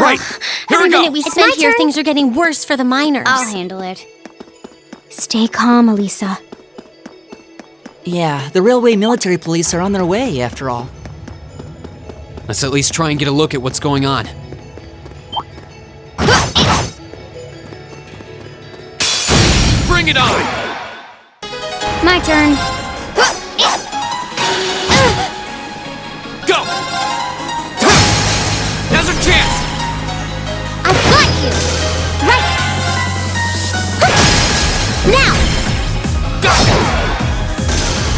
Right! Here Every we go! minute we spend here, things are getting worse for the miners. I'll handle it. Stay calm, Elisa. Yeah, the railway military police are on their way, after all. Let's at least try and get a look at what's going on. Bring it on! My turn. Go! Now's our chance! I've got you! Right! Now! Go!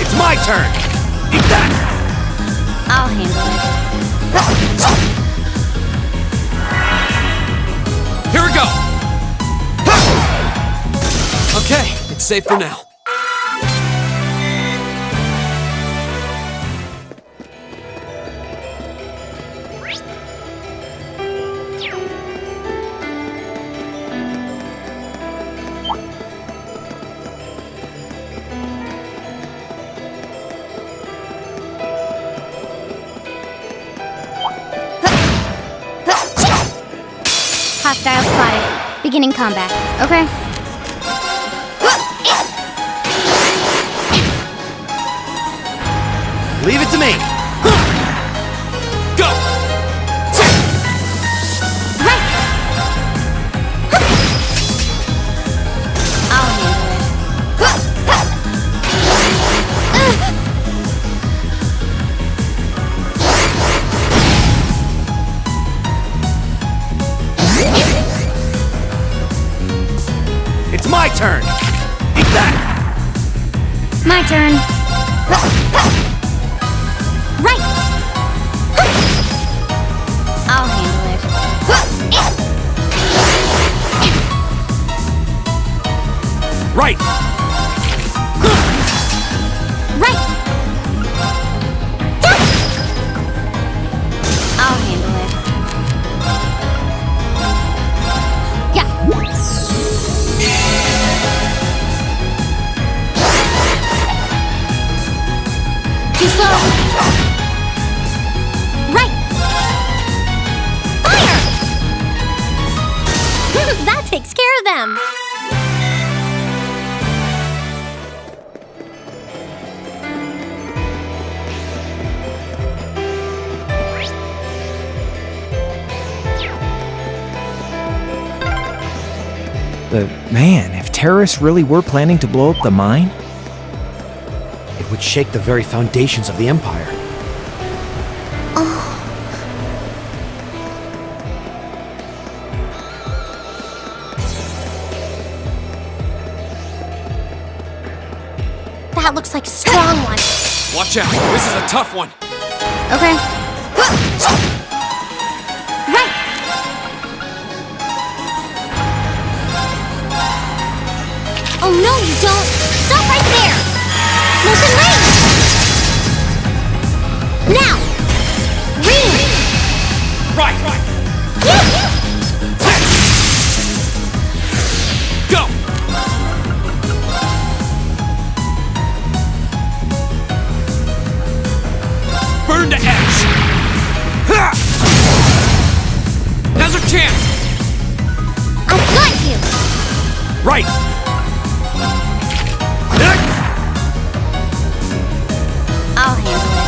It's my turn! Eat that! I'll handle it. Here we go! Okay, it's safe for now. Hostile spotted. Beginning combat. Okay. Leave it to me! Go! Right! I'll handle it. It's my turn! Eat that! My turn. Right! I'll handle it. Right! Right! I'll handle it. Yeah! Too slow! Right! Fire! That takes care of them! But man, if terrorists really were planning to blow up the mine, It would shake the very foundations of the Empire. That looks like a strong one. Watch out, this is a tough one! Okay. Right! Oh no, you don't! Stop right there! Motion range! Now! Ring! Right! Go! Burn to ash! Ha! Now's our chance! I've got you! Right! I'll handle it.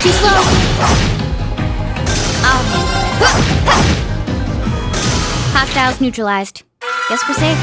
Too slow! I'll handle it. Hostiles neutralized. Guess we're safe.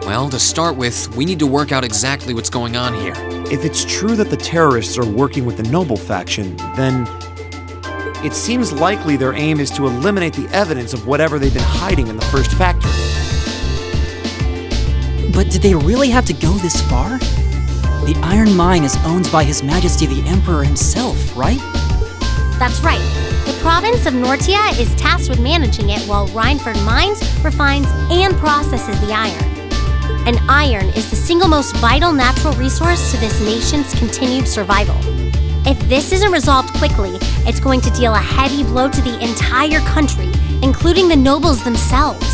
Well, to start with, we need to work out exactly what's going on here. If it's true that the terrorists are working with the Noble faction, then it seems likely their aim is to eliminate the evidence of whatever they've been hiding in the first factory. But did they really have to go this far? The Iron Mine is owned by His Majesty the Emperor himself, right? That's right. The province of Nortia is tasked with managing it while Reinford mines, refines, and processes the iron. And iron is the single most vital natural resource to this nation's continued survival. If this isn't resolved quickly, it's going to deal a heavy blow to the entire country, including the nobles themselves.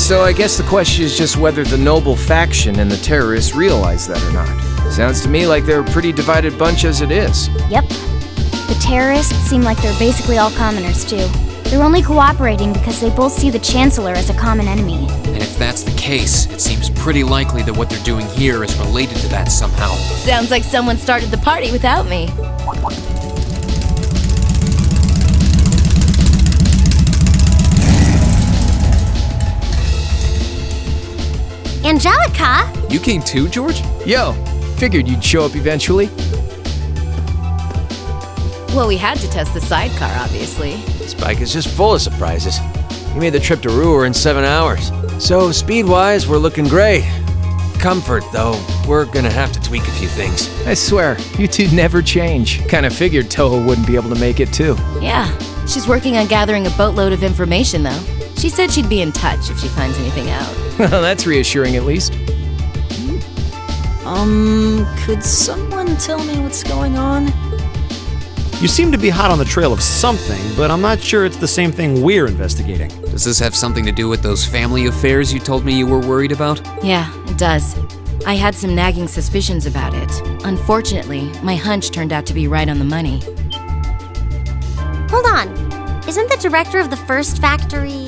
So I guess the question is just whether the Noble faction and the terrorists realize that or not. Sounds to me like they're a pretty divided bunch as it is. Yep. The terrorists seem like they're basically all commoners, too. They're only cooperating because they both see the Chancellor as a common enemy. And if that's the case, it seems pretty likely that what they're doing here is related to that somehow. Sounds like someone started the party without me. Angelica? You came too, George? Yo, figured you'd show up eventually. Well, we had to test the sidecar, obviously. Spike is just full of surprises. He made the trip to Ruhr in 7 hours. So, speed-wise, we're looking great. Comfort, though, we're gonna have to tweak a few things. I swear, you two never change. Kinda figured Toho wouldn't be able to make it too. Yeah, she's working on gathering a boatload of information, though. She said she'd be in touch if she finds anything out. Well, that's reassuring at least. Could someone tell me what's going on? You seem to be hot on the trail of something, but I'm not sure it's the same thing we're investigating. Does this have something to do with those family affairs you told me you were worried about? Yeah, it does. I had some nagging suspicions about it. Unfortunately, my hunch turned out to be right on the money. Hold on. Isn't the director of the first factory...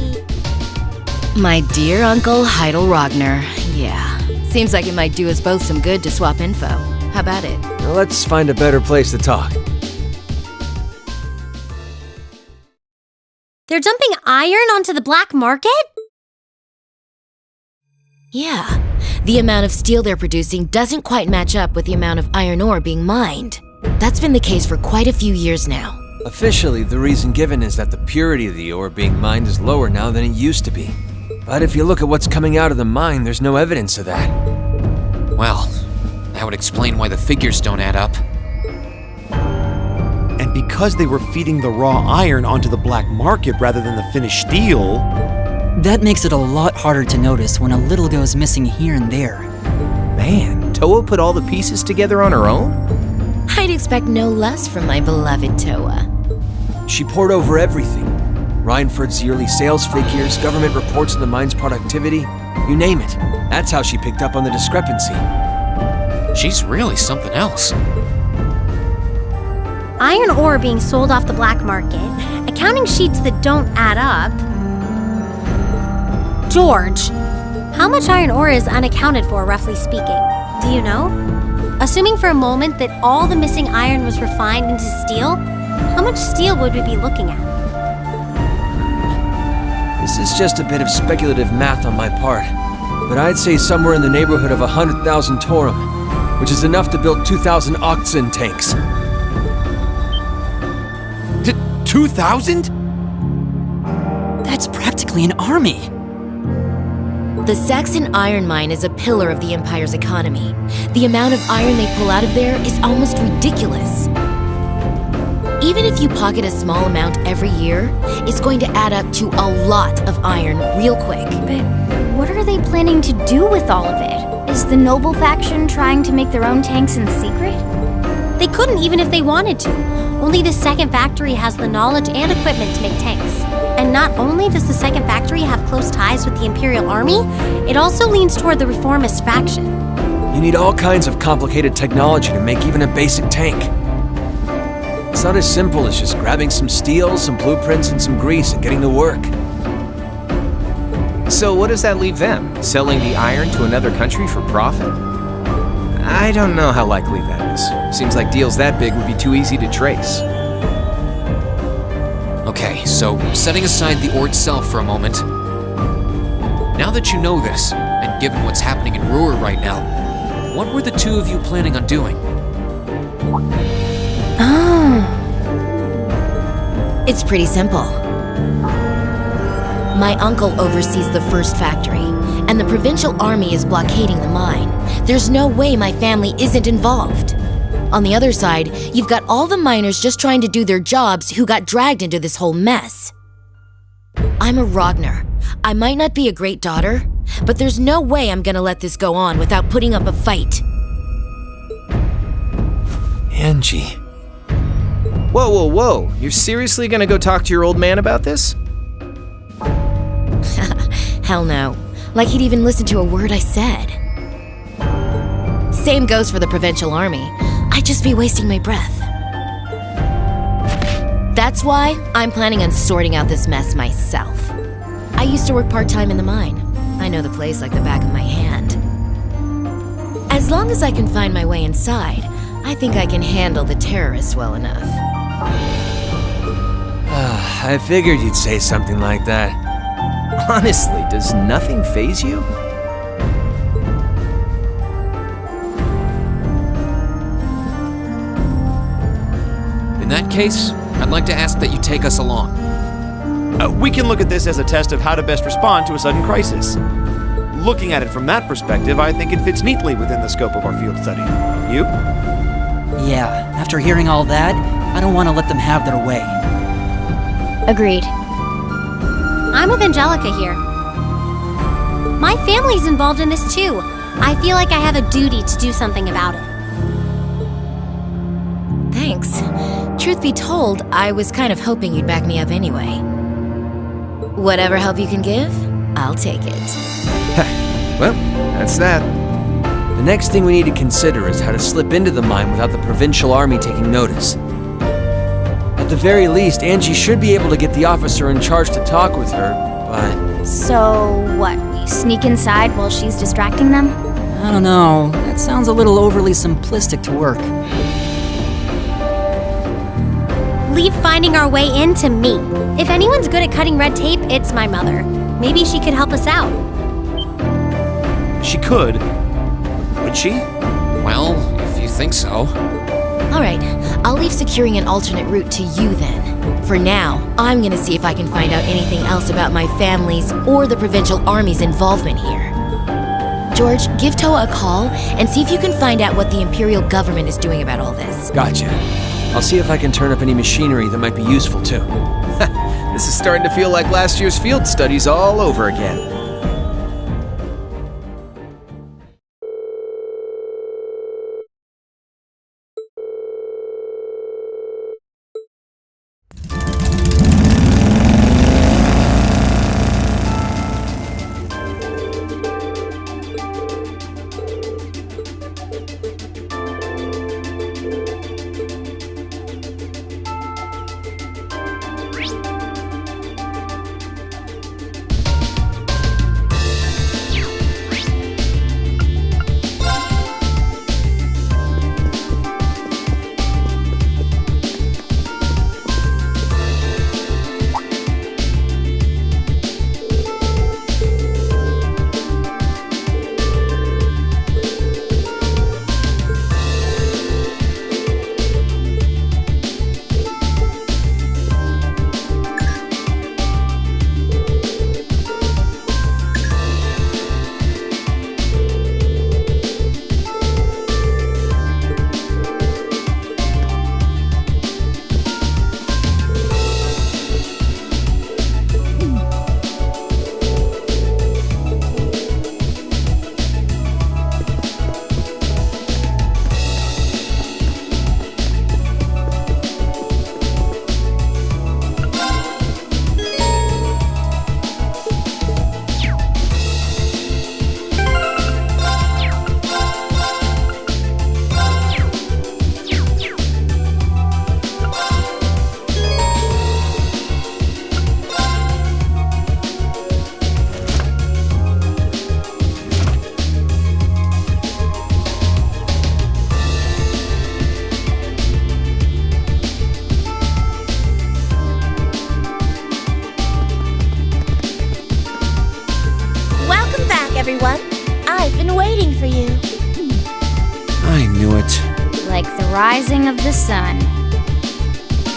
My dear Uncle Heidel Rogner. Yeah. Seems like it might do us both some good to swap info. How about it? Now let's find a better place to talk. They're dumping iron onto the black market? Yeah. The amount of steel they're producing doesn't quite match up with the amount of iron ore being mined. That's been the case for quite a few years now. Officially, the reason given is that the purity of the ore being mined is lower now than it used to be. But if you look at what's coming out of the mine, there's no evidence of that. Well, that would explain why the figures don't add up. And because they were feeding the raw iron onto the black market rather than the finished steel... That makes it a lot harder to notice when a little goes missing here and there. Man, Toho put all the pieces together on her own? I'd expect no less from my beloved Toa. She poured over everything. Reinford's yearly sales figures, government reports on the mine's productivity, you name it. That's how she picked up on the discrepancy. She's really something else. Iron ore being sold off the black market, accounting sheets that don't add up. George, how much iron ore is unaccounted for, roughly speaking? Do you know? Assuming for a moment that all the missing iron was refined into steel, how much steel would we be looking at? This is just a bit of speculative math on my part, but I'd say somewhere in the neighborhood of 100,000 Torum, which is enough to build 2,000 oxen tanks. 2,000? That's practically an army. The Saxon iron mine is a pillar of the Empire's economy. The amount of iron they pull out of there is almost ridiculous. Even if you pocket a small amount every year, it's going to add up to a lot of iron real quick. But what are they planning to do with all of it? Is the Noble faction trying to make their own tanks in secret? They couldn't even if they wanted to. Only the second factory has the knowledge and equipment to make tanks. And not only does the second factory have close ties with the Imperial Army, it also leans toward the reformist faction. You need all kinds of complicated technology to make even a basic tank. It's not as simple as just grabbing some steel, some blueprints, and some grease and getting to work. So what does that leave them? Selling the iron to another country for profit? I don't know how likely that is. Seems like deals that big would be too easy to trace. Okay, so setting aside the ore itself for a moment. Now that you know this, and given what's happening in Ruhr right now, what were the two of you planning on doing? It's pretty simple. My uncle oversees the first factory, and the provincial army is blockading the mine. There's no way my family isn't involved. On the other side, you've got all the miners just trying to do their jobs who got dragged into this whole mess. I'm a Ragnar. I might not be a great daughter, but there's no way I'm gonna let this go on without putting up a fight. Angie. Whoa, whoa, whoa. You're seriously gonna go talk to your old man about this? Hell no. Like he'd even listen to a word I said. Same goes for the provincial army. I'd just be wasting my breath. That's why I'm planning on sorting out this mess myself. I used to work part-time in the mine. I know the place like the back of my hand. As long as I can find my way inside, I think I can handle the terrorists well enough. I figured you'd say something like that. Honestly, does nothing faze you? In that case, I'd like to ask that you take us along. We can look at this as a test of how to best respond to a sudden crisis. Looking at it from that perspective, I think it fits neatly within the scope of our field study. You? Yeah, after hearing all that, I don't want to let them have their way. Agreed. I'm with Angelica here. My family's involved in this too. I feel like I have a duty to do something about it. Thanks. Truth be told, I was kind of hoping you'd back me up anyway. Whatever help you can give, I'll take it. Well, that's that. The next thing we need to consider is how to slip into the mine without the provincial army taking notice. At the very least, Angie should be able to get the officer in charge to talk with her, but... So, what, we sneak inside while she's distracting them? I don't know, that sounds a little overly simplistic to work. Leave finding our way in to me. If anyone's good at cutting red tape, it's my mother. Maybe she could help us out. She could. Would she? Well, if you think so. Alright, I'll leave securing an alternate route to you then. For now, I'm gonna see if I can find out anything else about my family's or the provincial army's involvement here. George, give Toa a call and see if you can find out what the Imperial government is doing about all this. Gotcha. I'll see if I can turn up any machinery that might be useful too. This is starting to feel like last year's field studies all over again. been waiting for you. I knew it. Like the rising of the sun.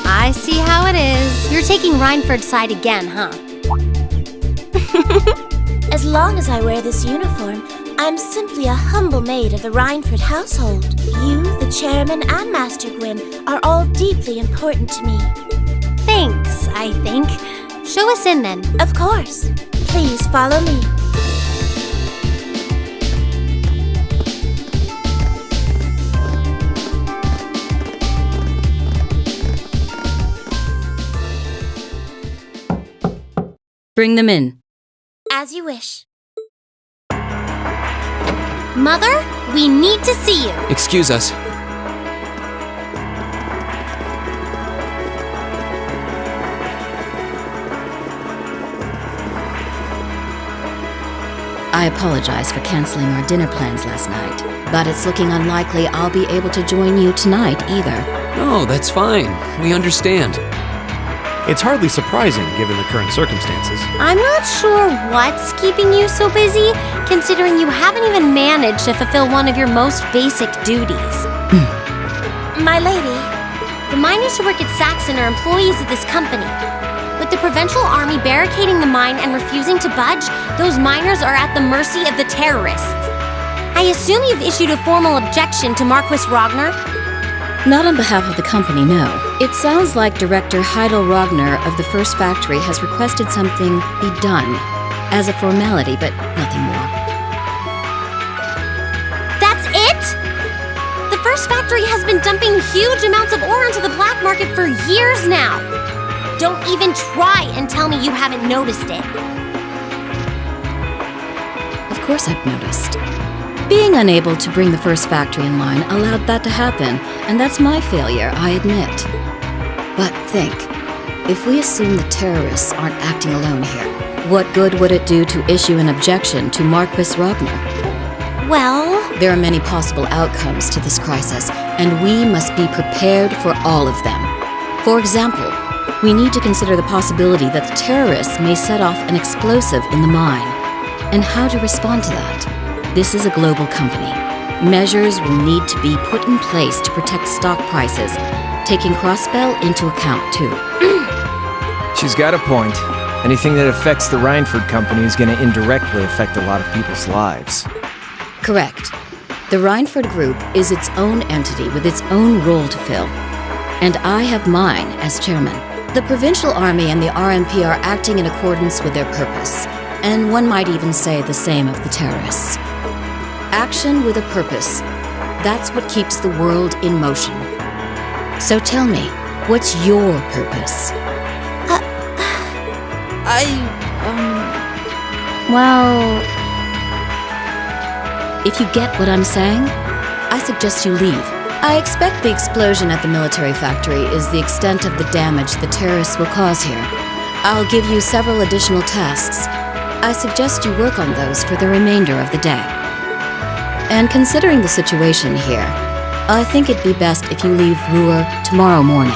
I see how it is. You're taking Rhineford's side again, huh? As long as I wear this uniform, I'm simply a humble maid of the Rhineford household. You, the chairman, and Master Gwyn are all deeply important to me. Thanks, I think. Show us in then. Of course. Please follow me. Bring them in. As you wish. Mother, we need to see you. Excuse us. I apologize for canceling our dinner plans last night, but it's looking unlikely I'll be able to join you tonight either. No, that's fine. We understand. It's hardly surprising given the current circumstances. I'm not sure what's keeping you so busy, considering you haven't even managed to fulfill one of your most basic duties. My lady, The miners who work at Saxon are employees of this company. With the Provincial Army barricading the mine and refusing to budge, those miners are at the mercy of the terrorists. I assume you've issued a formal objection to Marquis Ragnar? Not on behalf of the company, no. It sounds like Director Heidel Ragnar of the First Factory has requested something be done as a formality, but nothing more. That's it? The First Factory has been dumping huge amounts of ore onto the black market for years now. Don't even try and tell me you haven't noticed it. Of course I've noticed. Being unable to bring the First Factory in line allowed that to happen, and that's my failure, I admit. But think, if we assume the terrorists aren't acting alone here, what good would it do to issue an objection to Marquis Ragnar? Well, there are many possible outcomes to this crisis, and we must be prepared for all of them. For example, we need to consider the possibility that the terrorists may set off an explosive in the mine, and how to respond to that. This is a global company. Measures will need to be put in place to protect stock prices, taking Crossbell into account too. She's got a point. Anything that affects the Rhineford company is going to indirectly affect a lot of people's lives. Correct. The Rhineford Group is its own entity with its own role to fill, and I have mine as chairman. The Provincial Army and the RMP are acting in accordance with their purpose, and one might even say the same of the terrorists. Action with a purpose. That's what keeps the world in motion. So tell me, what's your purpose? Well, if you get what I'm saying, I suggest you leave. I expect the explosion at the military factory is the extent of the damage the terrorists will cause here. I'll give you several additional tasks. I suggest you work on those for the remainder of the day. And considering the situation here, I think it'd be best if you leave Ruhr tomorrow morning.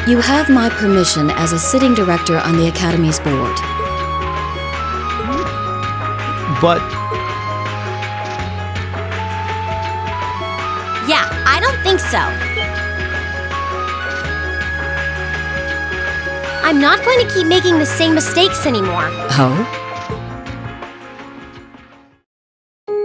You have my permission as a sitting director on the Academy's board. But yeah, I don't think so. I'm not going to keep making the same mistakes anymore. Oh?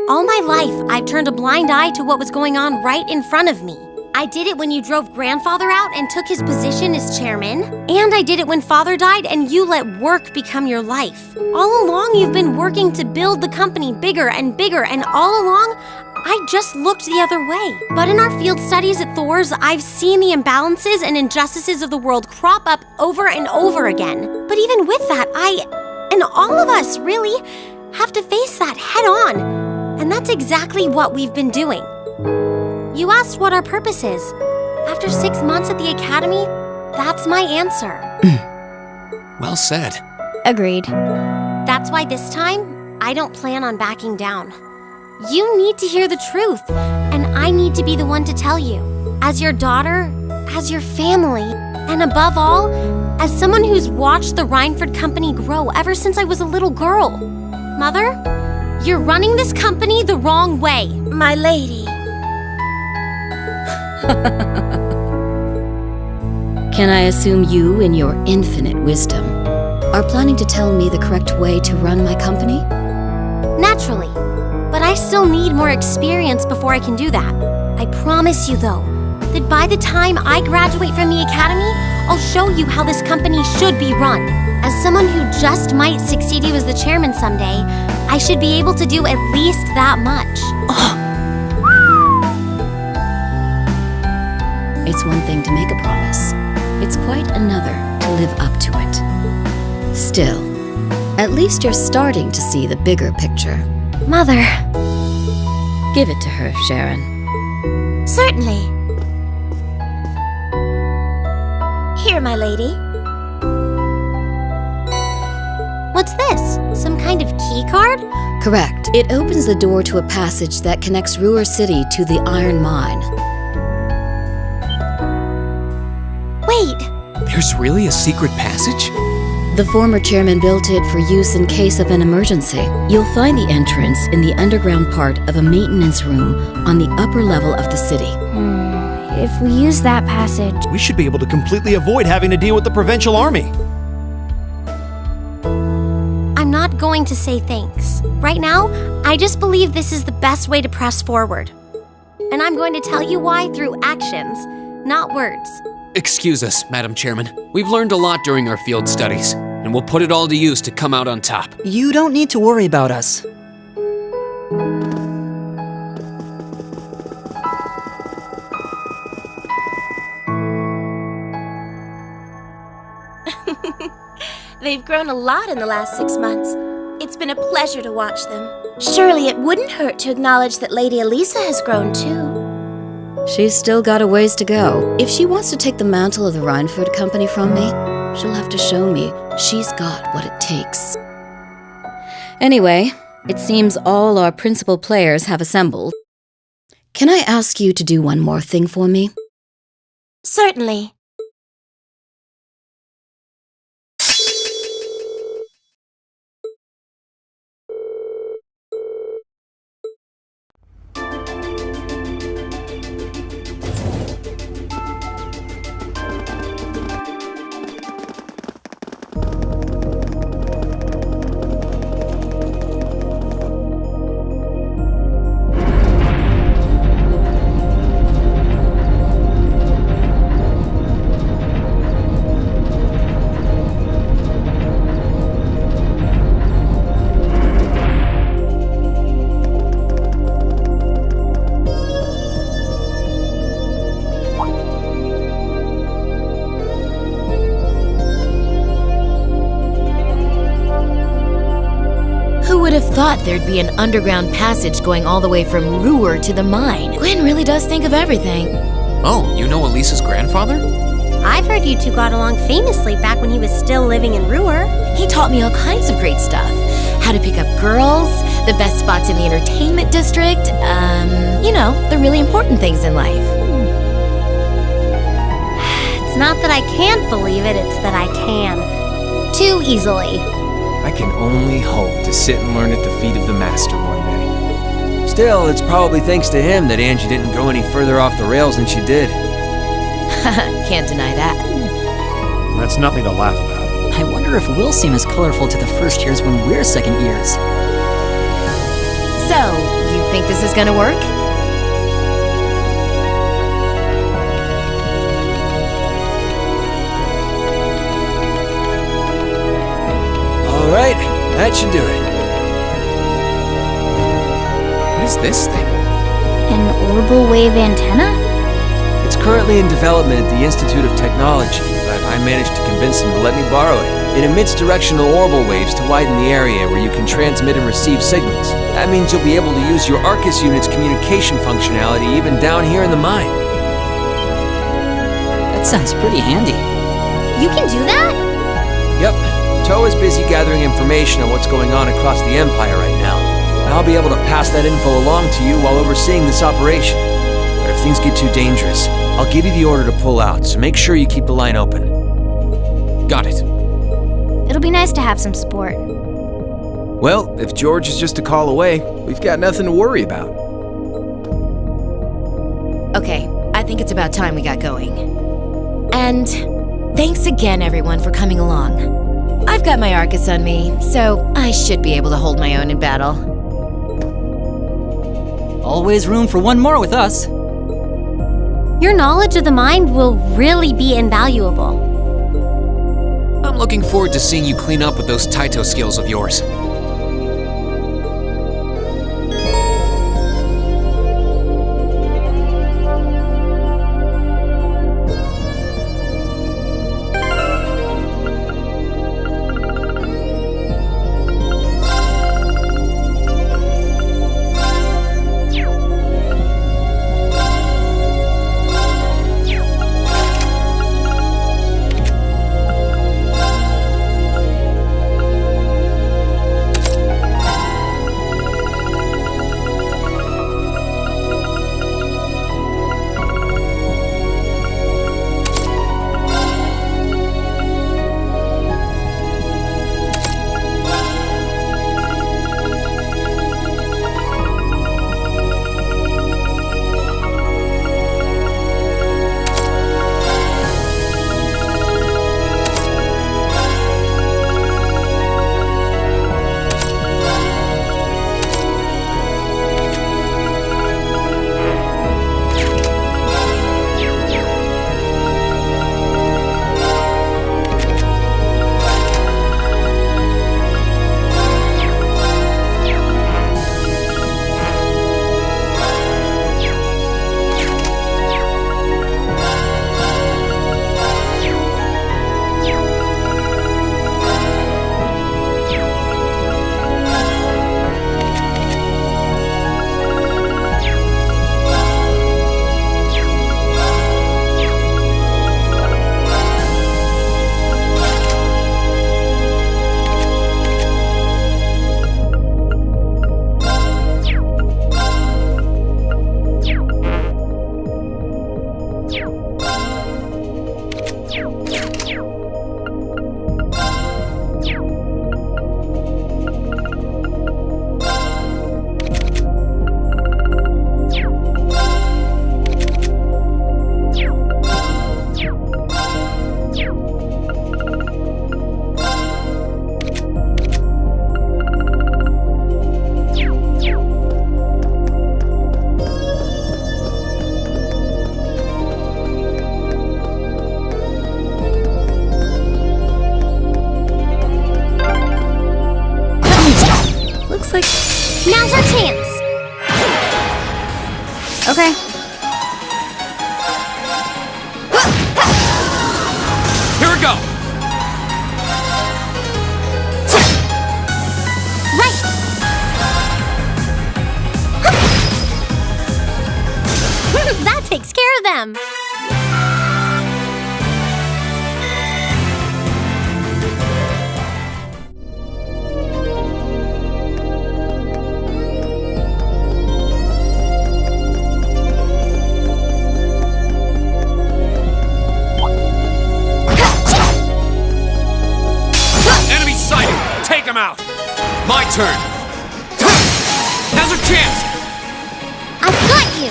All my life, I've turned a blind eye to what was going on right in front of me. I did it when you drove Grandfather out and took his position as chairman. And I did it when Father died and you let work become your life. All along, you've been working to build the company bigger, and all along, I just looked the other way. But in our field studies at Thor's, I've seen the imbalances and injustices of the world crop up over and over again. But even with that, and all of us, really, have to face that head on. And that's exactly what we've been doing. You asked what our purpose is. After 6 months at the Academy, that's my answer. Well said. agreed. That's why this time, I don't plan on backing down. You need to hear the truth, and I need to be the one to tell you. As your daughter, as your family, and above all, as someone who's watched the Rhineford company grow ever since I was a little girl. Mother, You're running this company the wrong way. My lady. Can I assume you, in your infinite wisdom, are planning to tell me the correct way to run my company? Naturally. But I still need more experience before I can do that. I promise you, though, that by the time I graduate from the academy, I'll show you how this company should be run. As someone who just might succeed you as the chairman someday, I should be able to do at least that much. It's one thing to make a promise. It's quite another to live up to it. Still, at least you're starting to see the bigger picture. Mother. Give it to her, Sharon. Certainly. Here, my lady. What's this? Some kind of key card? Correct. It opens the door to a passage that connects Ruhr City to the Iron Mine. Wait, There's really a secret passage? The former chairman built it for use in case of an emergency. You'll find the entrance in the underground part of a maintenance room on the upper level of the city. If we use that passage, We should be able to completely avoid having to deal with the provincial army. I'm not going to say thanks. Right now, I just believe this is the best way to press forward. And I'm going to tell you why through actions, not words. Excuse us, Madam Chairman. We've learned a lot during our field studies, and we'll put it all to use to come out on top. You don't need to worry about us. They've grown a lot in the last 6 months. It's been a pleasure to watch them. Surely it wouldn't hurt to acknowledge that Lady Elisa has grown too. She's still got a ways to go. If she wants to take the mantle of the Reinford Company from me, she'll have to show me she's got what it takes. Anyway, it seems all our principal players have assembled. Can I ask you to do one more thing for me? Certainly. Thought there'd be an underground passage going all the way from Ruhr to the mine. Gwen really does think of everything. Oh, you know Elisa's grandfather? I've heard you two got along famously back when he was still living in Ruhr. He taught me all kinds of great stuff. How to pick up girls, the best spots in the entertainment district, you know, the really important things in life. It's not that I can't believe it, it's that I can. Too easily. I can only hope to sit and learn at the feet of the master one day. Still, it's probably thanks to him that Angie didn't go any further off the rails than she did. Can't deny that. That's nothing to laugh about. I wonder if we'll seem as colorful to the first years when we're second years. So, you think this is gonna work? All right, that should do it. What is this thing? an orbital wave antenna? It's currently in development at the Institute of Technology, but I managed to convince them to let me borrow it. It emits directional orbital waves to widen the area where you can transmit and receive signals. That means you'll be able to use your Arcus unit's communication functionality even down here in the mine. That sounds pretty handy. You can do that? Yep. Tow is busy gathering information on what's going on across the Empire right now. And I'll be able to pass that info along to you while overseeing this operation. But if things get too dangerous, I'll give you the order to pull out, so make sure you keep the line open. Got it. It'll be nice to have some support. Well, if George is just a call away, we've got nothing to worry about. Okay, I think it's about time we got going. And thanks again, everyone, for coming along. I've got my Arcus on me, so I should be able to hold my own in battle. Always room for one more with us. Your knowledge of the mind will really be invaluable. I'm looking forward to seeing you clean up with those Taito skills of yours. Now's our chance! Okay. Here we go! Right! That takes care of them! Take him out! My turn! Now's our chance! I've got you!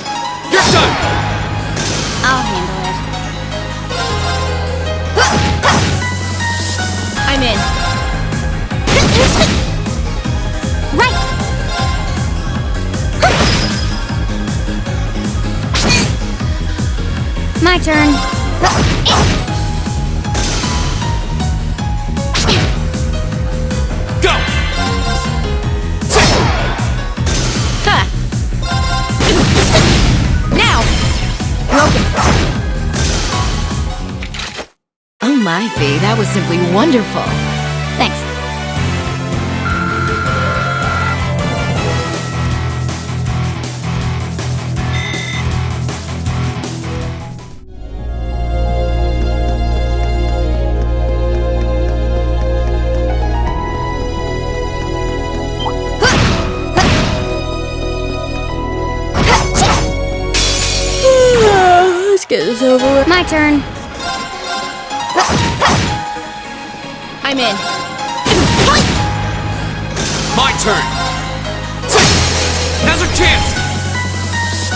You're done! I'll handle it. I'm in. Right! My turn. Go! Ha! Now! Broken. Oh my, Fee, that was simply wonderful. Thanks. Let's get this over with. My turn. I'm in. My turn. Now's our chance!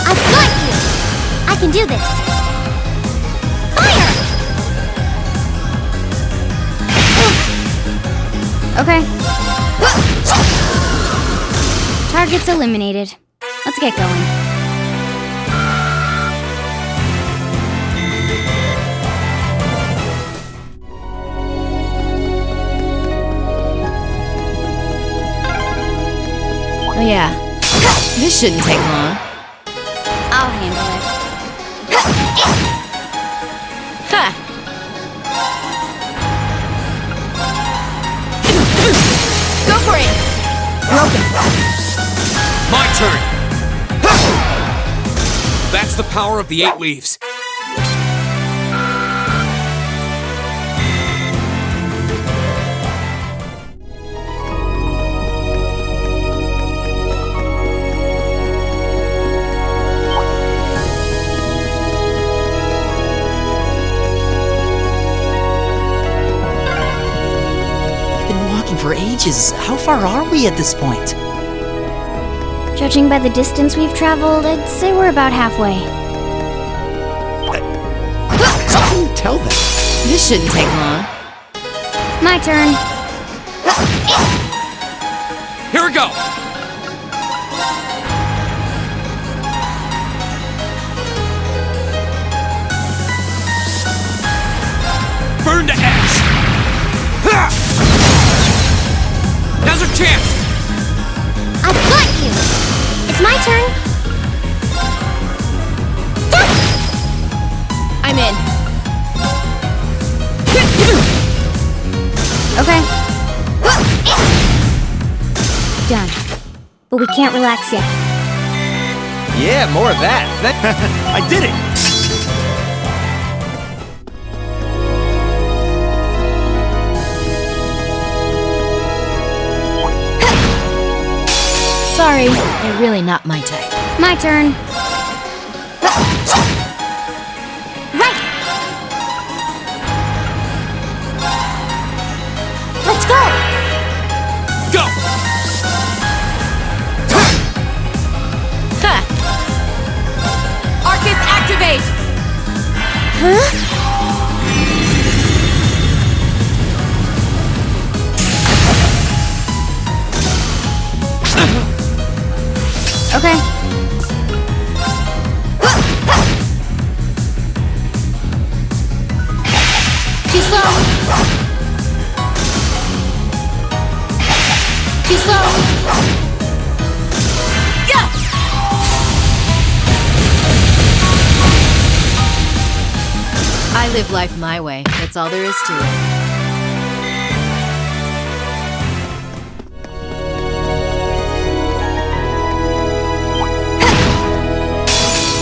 I've got you! I can do this! Fire! Okay. Target's eliminated. Let's get going. Oh yeah. This shouldn't take long. I'll handle it. Ha! Go for it! Broken. My turn! That's the power of the 8 leaves. For ages. How far are we at this point? Judging by the distance we've traveled, I'd say we're about halfway. How can you tell that? This shouldn't take long. My turn. Here we go! Burn to ash! Ha! Now's our chance! I've got you! It's my turn! I'm in. Okay. Done. But we can't relax yet. Yeah, more of that. I did it! Sorry, you're really not my type. My turn. Right! Let's go! Go! Ha! Arcus, activate! Huh? Okay. Too slow! Too slow! Yeah! I live life my way. That's all there is to it.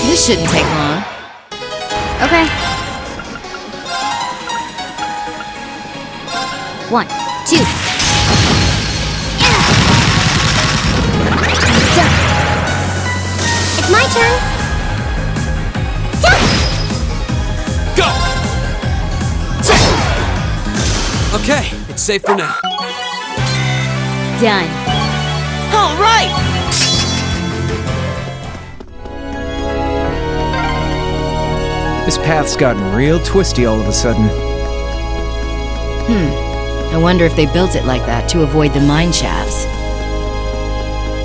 This shouldn't take long. Okay. 1, 2. Done. It's my turn! Go! Okay, it's safe for now. Done. All right! This path's gotten real twisty all of a sudden. I wonder if they built it like that to avoid the mine shafts.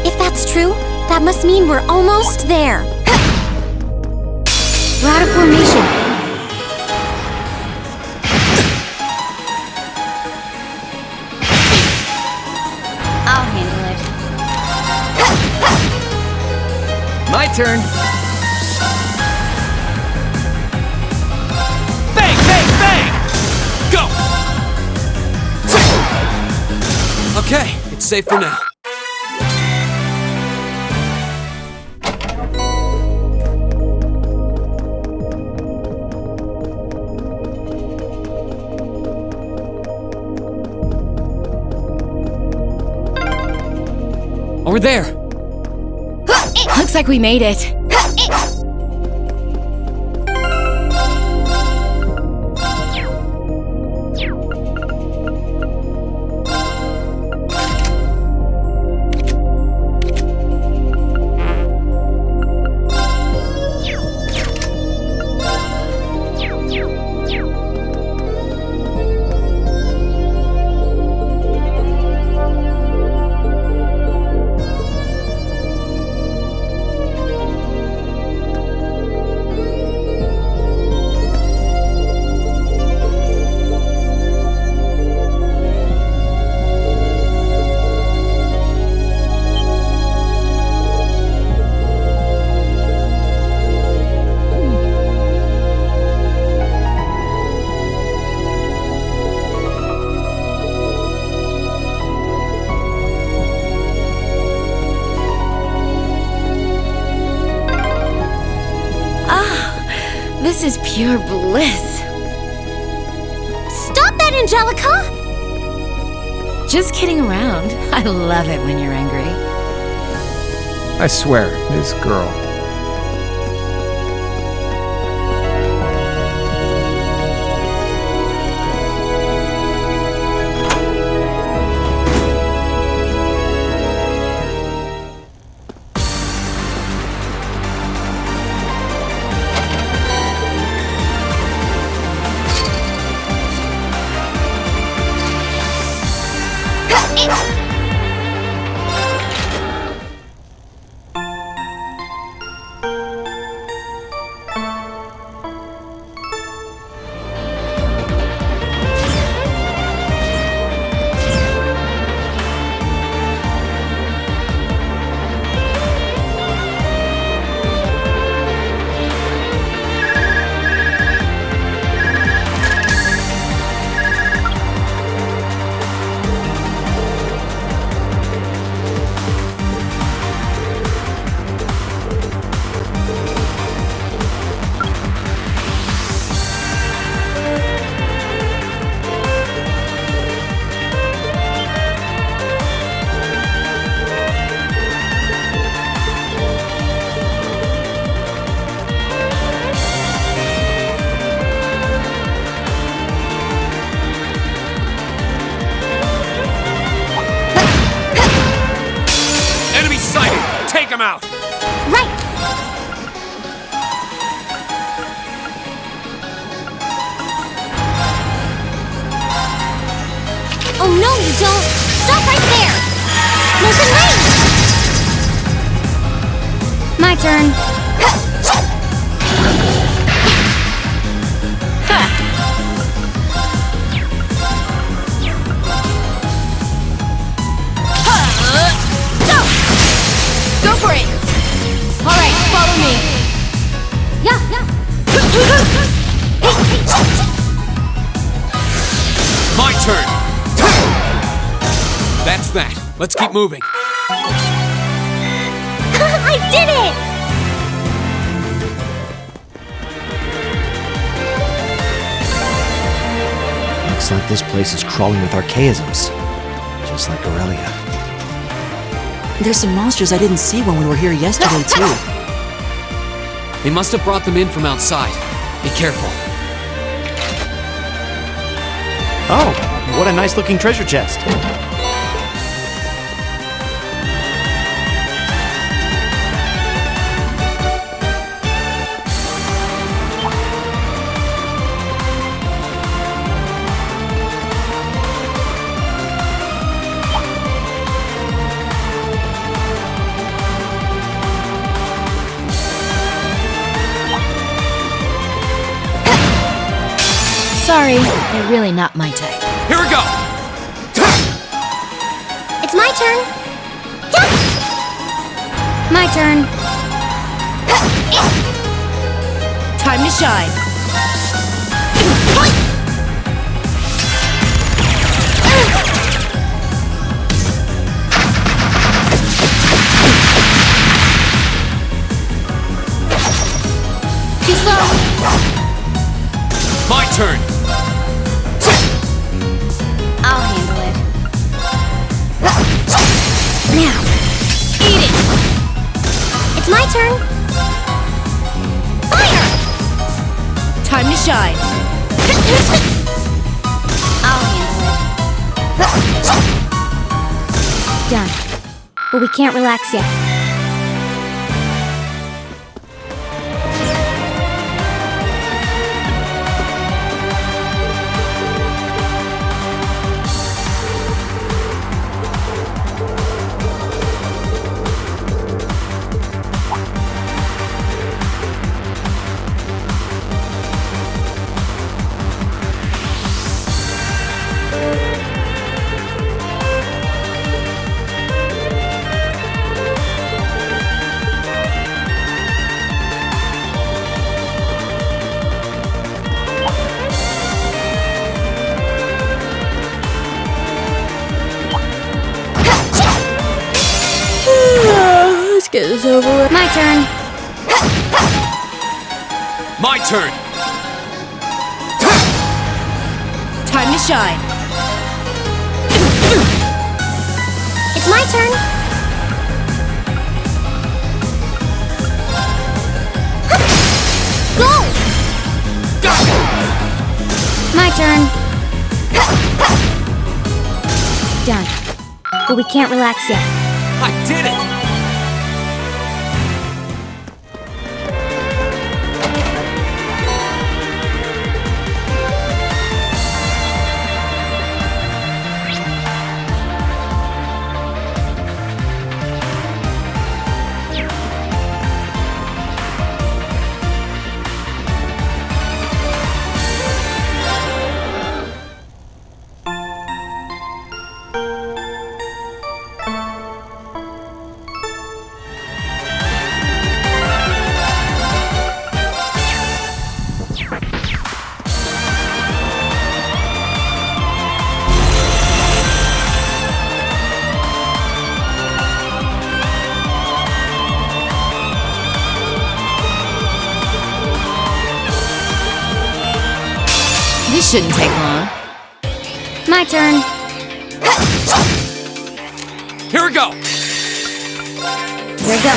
If that's true, that must mean we're almost there. We're out of formation. I'll handle it. My turn. Bang, bang, bang! Go! Okay, it's safe for now. Over there! Looks like we made it. This is pure bliss. Stop that, Angelica! Just kidding around. I love it when you're angry. I swear, this girl. Take him out! Right! Oh no, you don't! Stop right there! Motion range! My turn. Go for it! Alright, follow me. Yeah! My turn! That's that. Let's keep moving. I did it! Looks like this place is crawling with archaisms. Just like Aurelia. There's some monsters I didn't see when we were here yesterday, too. They must have brought them in from outside. Be careful. Oh, what a nice looking treasure chest. Sorry, you're really not my type. Here we go! It's my turn! My turn. Time to shine. Too slow! My turn! I'll handle it. Now! Eat it! It's my turn! Fire! Time to shine. I'll handle it. Done. But we can't relax yet. Let's get this over with. My turn. My turn! to shine. It's my turn. Go! My turn. Done. But we can't relax yet. I did it! This shouldn't take long. My turn. Here we go! Here we go.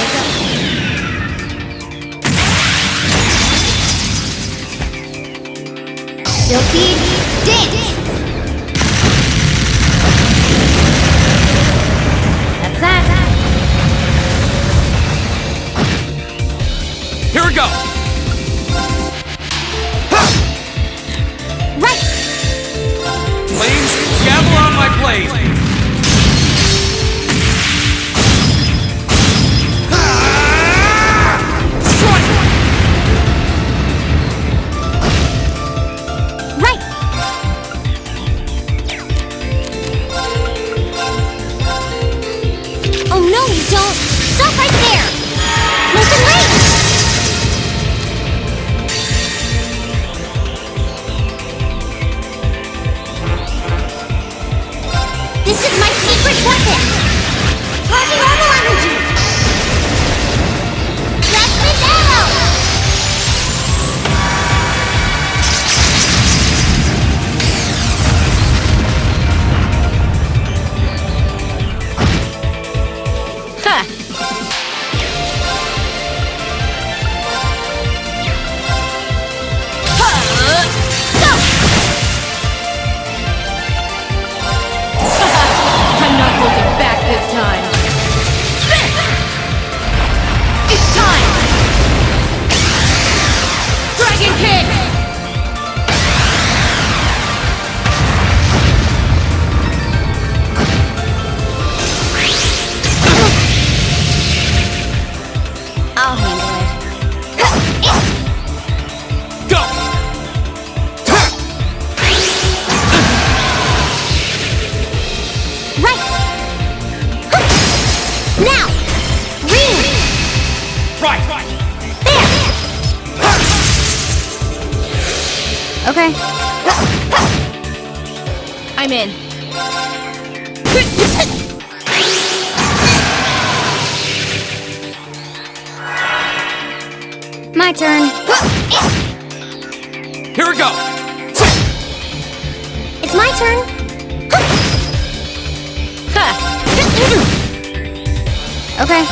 Silky dance. That's that. Here we go! Right! Flames, gavel on my blade! Right! Oh no, you don't! Stop right there! Nathan, wait! This is my secret weapon! Charging normal energy! Freshman arrow! I'm not holding back this time. It's time! Dragon Kick! I'll handle it. Go! Right! Now! Ring! Right! There! Okay. I'm in. My turn. Here we go! It's my turn. Okay.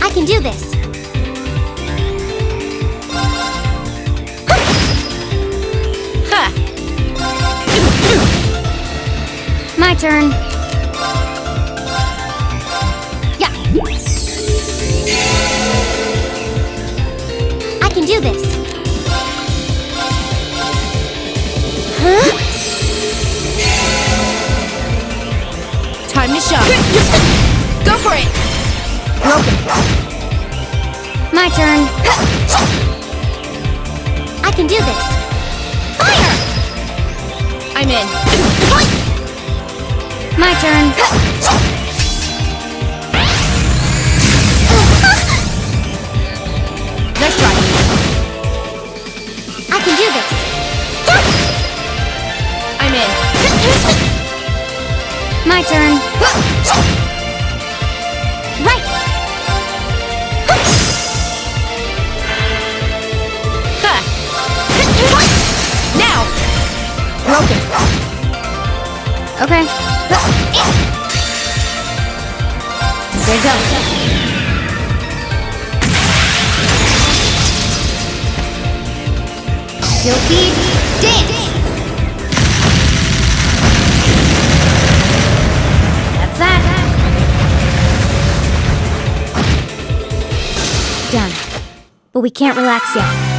I can do this. My turn. Yeah. I can do this. Huh? Time to shine. Go for it! My turn. I can do this. Fire! I'm in. My turn. Nice try. I can do this. I'm in. My turn. broken. Okay. There you go. Silky dance! That's that. Done. But we can't relax yet.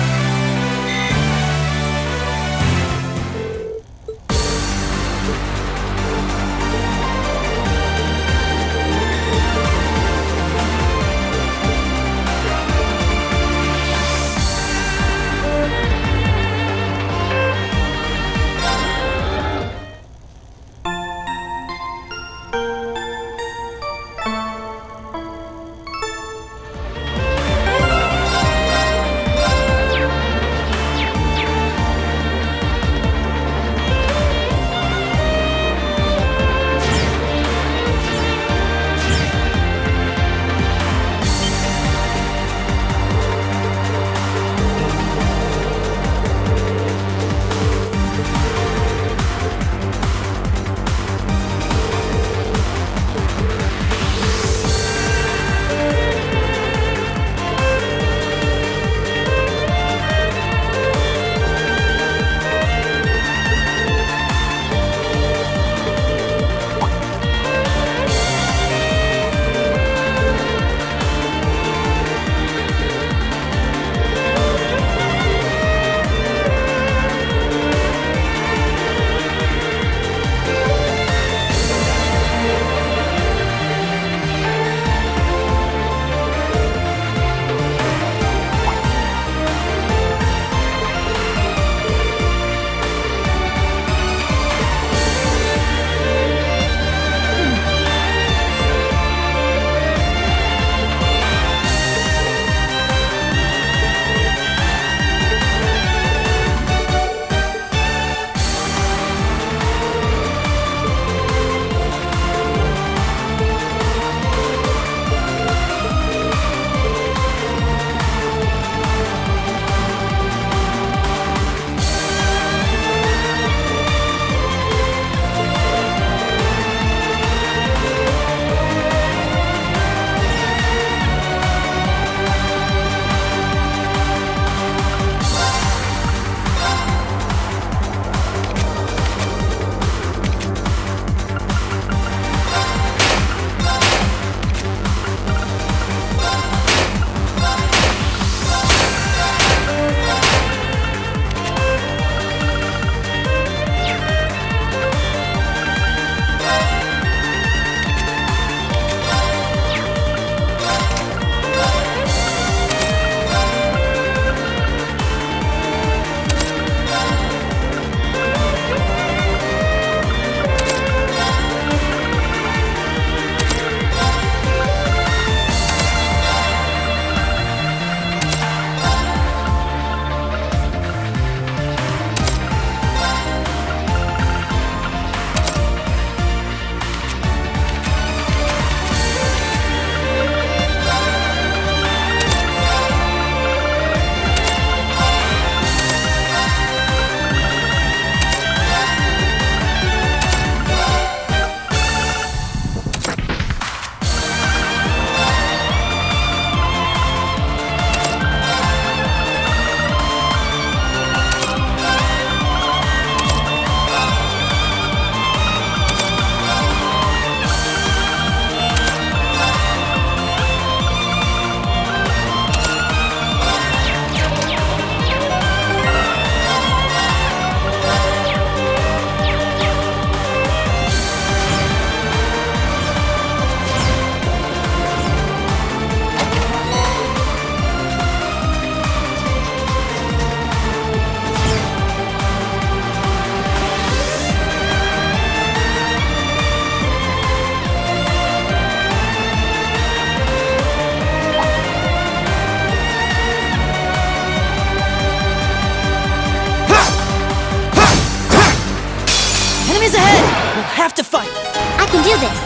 have to fight! I can do this.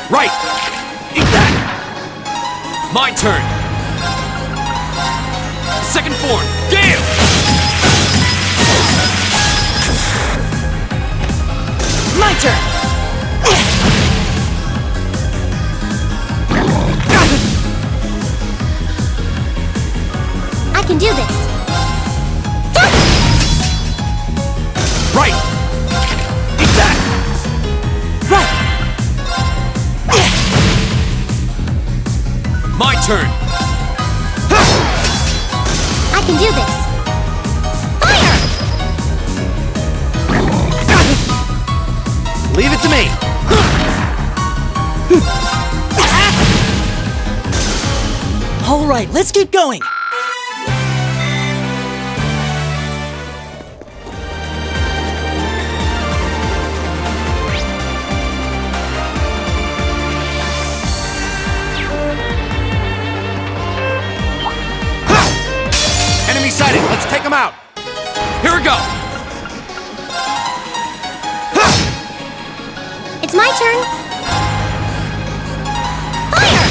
Right! Eat that! My turn! Second form, Gale! me! All right, let's keep going. Enemy sighted! Let's take them out! Here we go! It's my turn. Fire!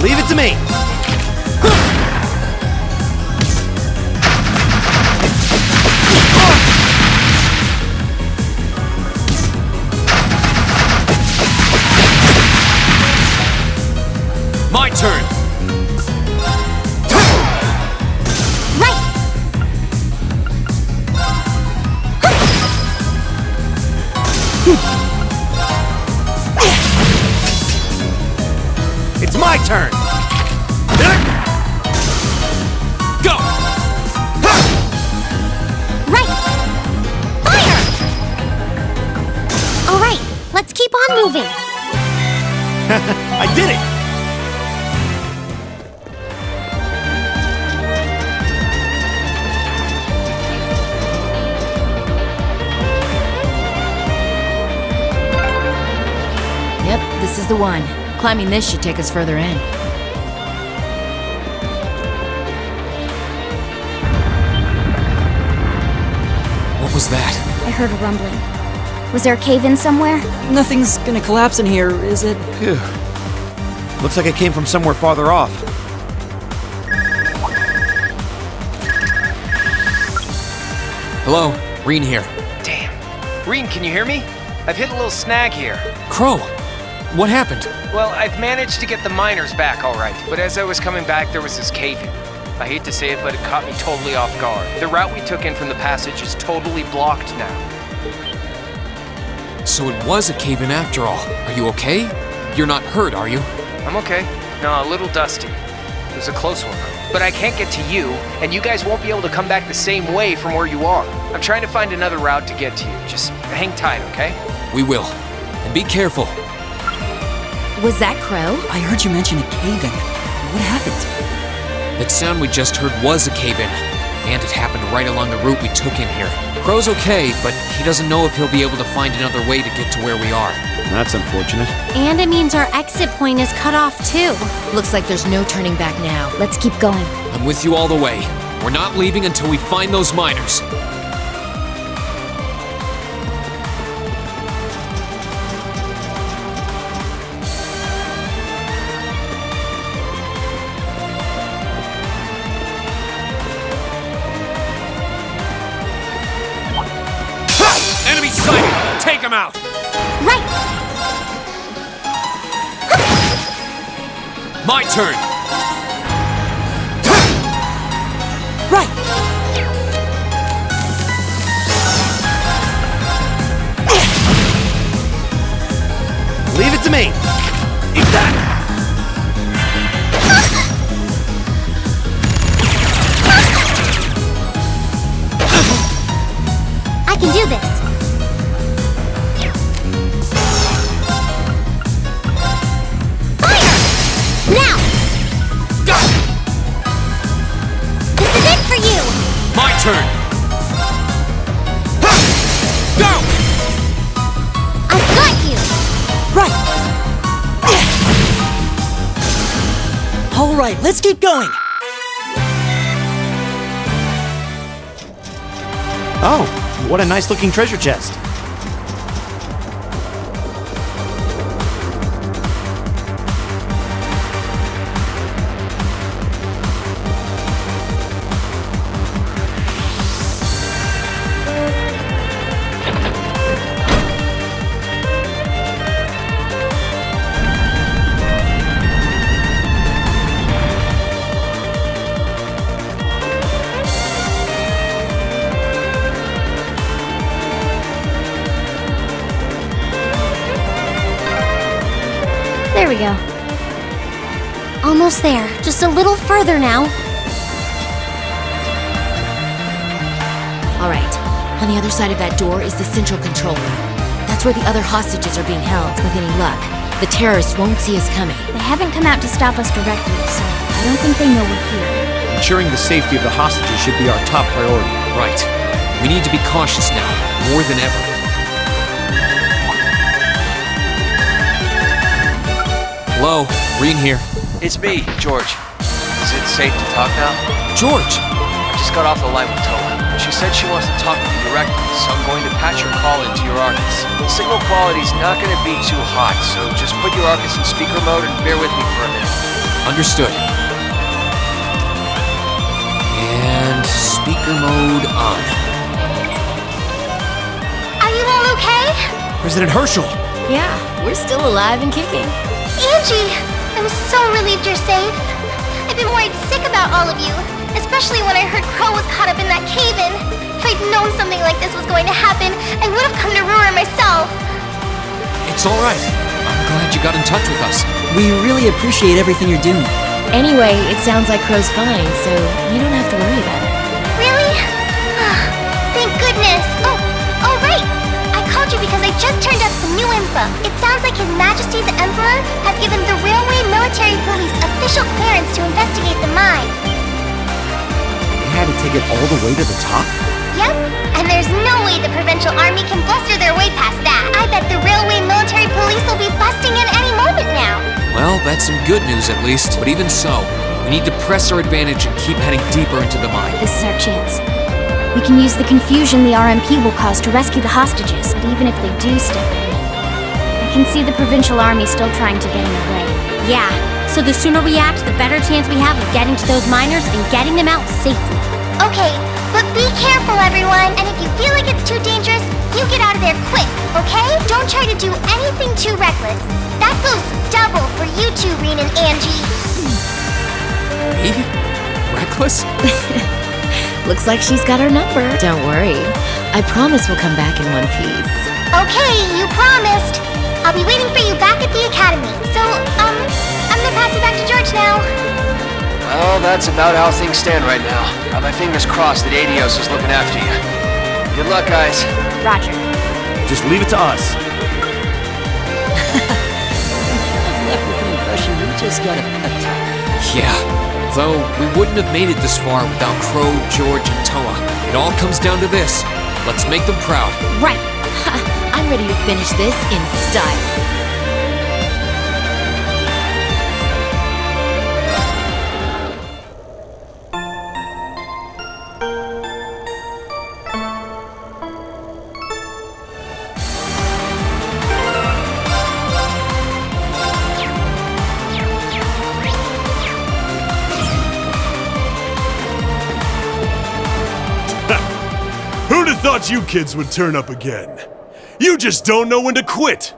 Leave it to me! My turn! Right! It's my turn! Go! Right! Fire! All right, let's keep on moving. I did it! Yep, this is the one. Climbing this should take us further in. What was that? I heard a rumbling. Was there a cave-in somewhere? Nothing's gonna collapse in here, is it? Phew. Looks like it came from somewhere farther off. Hello, Reen here. Damn. Reen, can you hear me? I've hit a little snag here. Crow, what happened? Well, I've managed to get the miners back all right, but as I was coming back, there was this cave-in. I hate to say it, but it caught me totally off guard. The route we took in from the passage is totally blocked now. So it was a cave-in after all. Are you okay? You're not hurt, are you? I'm okay. No, a little dusty. It was a close one, though. But I can't get to you, and you guys won't be able to come back the same way from where you are. I'm trying to find another route to get to you. Just hang tight, okay? We will. And be careful. Was that Crow? I heard you mention a cave-in. What happened? That sound we just heard was a cave-in. And it happened right along the route we took in here. Crow's okay, but he doesn't know if he'll be able to find another way to get to where we are. That's unfortunate. And it means our exit point is cut off too. Looks like there's no turning back now. Let's keep going. I'm with you all the way. We're not leaving until we find those miners. Enemy sighted! Take him out! Right! My turn! Right! Leave it to me! Eat that! I can do this. Fire! Now! Go! This is it for you! My turn! Go! I've got you! Right! All right, let's keep going. Oh, what a nice looking treasure chest. There we go. Almost there. Just a little further now. All right. On the other side of that door is the central control room. That's where the other hostages are being held, with any luck. The terrorists won't see us coming. They haven't come out to stop us directly, so I don't think they know we're here. Ensuring the safety of the hostages should be our top priority. Right. We need to be cautious now, more than ever. Hello, Reen here. It's me, George. Is it safe to talk now? George! I just got off the line with Toa. She said she wants to talk with you directly, so I'm going to patch your call into your Arcus. The signal quality's not going to be too hot, so just put your Arcus in speaker mode and bear with me for a minute. Understood. And speaker mode on. Are you all okay? President Herschel! Yeah, we're still alive and kicking. Angie, I'm so relieved you're safe. I've been worried sick about all of you, especially when I heard Crow was caught up in that cave-in. If I'd known something like this was going to happen, I would have come to Ruhr myself. It's all right. I'm glad you got in touch with us. We really appreciate everything you're doing. Anyway, it sounds like Crow's fine, so you don't have to worry about it. Really? Thank goodness. Oh, right. I called you because I just turned up some new info. It sounds like His Majesty the Emperor has given the Railway Military Police official clearance to investigate the mine. They had to take it all the way to the top? Yep, and there's no way the Provincial Army can bluster their way past that. I bet the Railway Military Police will be busting in any moment now. Well, that's some good news at least. But even so, we need to press our advantage and keep heading deeper into the mine. This is our chance. We can use the confusion the RMP will cause to rescue the hostages, but even if they do step in, I can see the Provincial Army still trying to get in the way. Yeah, so the sooner we act, the better chance we have of getting to those miners and getting them out safely. Okay, but be careful, everyone, and if you feel like it's too dangerous, you get out of there quick, okay? Don't try to do anything too reckless. That goes double for you two, Reen and Angie. Me? Reckless? Looks like she's got our number. Don't worry. I promise we'll come back in one piece. Okay, you promised. I'll be waiting for you back at the academy. So, I'm gonna pass it back to George now. Well, that's about how things stand right now. Got my fingers crossed that Adios is looking after you. Good luck, guys. Roger. Just leave it to us. Left with the impression we just got a pep talk. Yeah. Though we wouldn't have made it this far without Crow, George, and Toa. It all comes down to this. Let's make them proud. Right. I'm ready to finish this in style. Who'd have thought you kids would turn up again? You just don't know when to quit!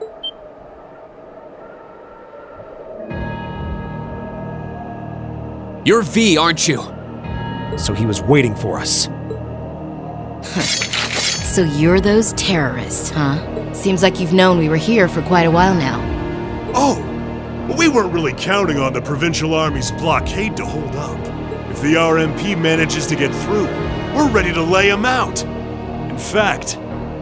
You're V, aren't you? So he was waiting for us. So you're those terrorists, huh? Seems like you've known we were here for quite a while now. Oh, we weren't really counting on the Provincial Army's blockade to hold up. If the RMP manages to get through, we're ready to lay them out. In fact,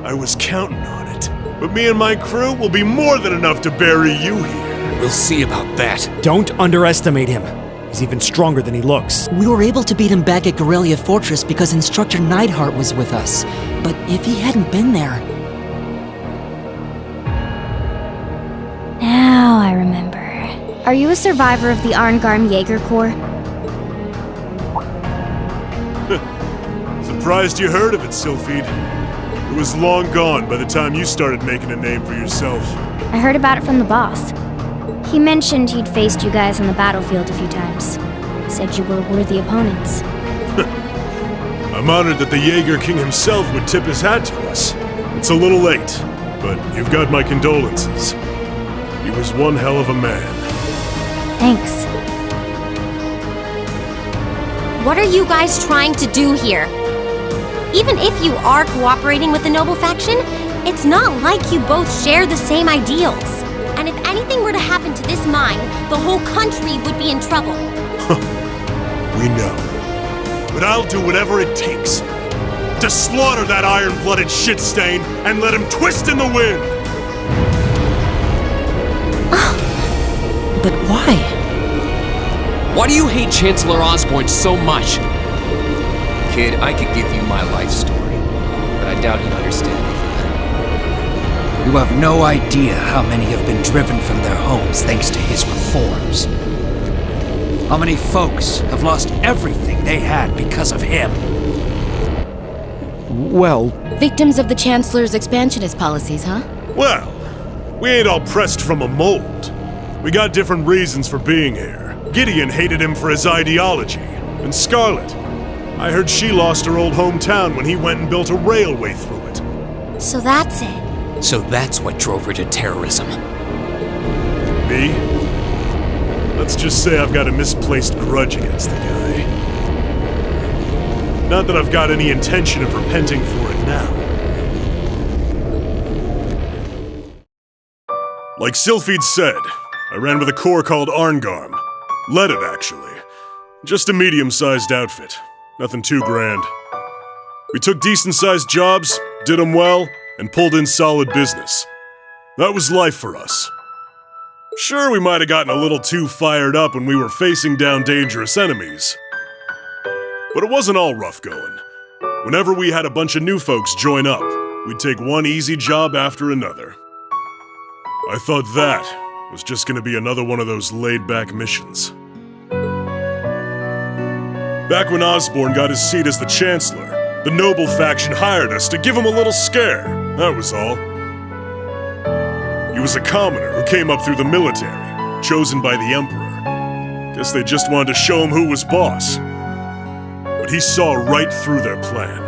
I was counting on it. But me and my crew will be more than enough to bury you here. We'll see about that. Don't underestimate him. He's even stronger than he looks. We were able to beat him back at Guerrilla Fortress because Instructor Neidhart was with us. But if he hadn't been there... Now I remember. Are you a survivor of the Arngarm Jaeger Corps? Surprised you heard of it, Sylphide. It was long gone by the time you started making a name for yourself. I heard about it from the boss. He mentioned he'd faced you guys on the battlefield a few times. Said you were worthy opponents. I'm honored that the Jaeger King himself would tip his hat to us. It's a little late, but you've got my condolences. He was one hell of a man. Thanks. What are you guys trying to do here? Even if you are cooperating with the Noble faction, it's not like you both share the same ideals. And if anything were to happen to this mine, the whole country would be in trouble. We know. But I'll do whatever it takes to to slaughter that iron-blooded shit stain and let him twist in the wind! But why? Why do you hate Chancellor Osborn so much? Kid, I could give you my life story, but I doubt you'd understand me from that. You have no idea how many have been driven from their homes thanks to his reforms. How many folks have lost everything they had because of him? Well, Victims of the Chancellor's expansionist policies, huh? Well, we ain't all pressed from a mold. We got different reasons for being here. Gideon hated him for his ideology. And Scarlet, I heard she lost her old hometown when he went and built a railway through it. So that's it. So that's what drove her to terrorism. Me? Let's just say I've got a misplaced grudge against the guy. Not that I've got any intention of repenting for it now. Like Sylphid said, I ran with a corps called Arngarm. Led it, actually. Just a medium-sized outfit. Nothing too grand. We took decent-sized jobs, did them well, and pulled in solid business. That was life for us. Sure, we might have gotten a little too fired up when we were facing down dangerous enemies. But it wasn't all rough going. Whenever we had a bunch of new folks join up, we'd take one easy job after another. I thought that was just gonna be another one of those laid-back missions. Back when Osborn got his seat as the Chancellor, the Noble faction hired us to give him a little scare, that was all. He was a commoner who came up through the military, chosen by the Emperor. Guess they just wanted to show him who was boss. But he saw right through their plan.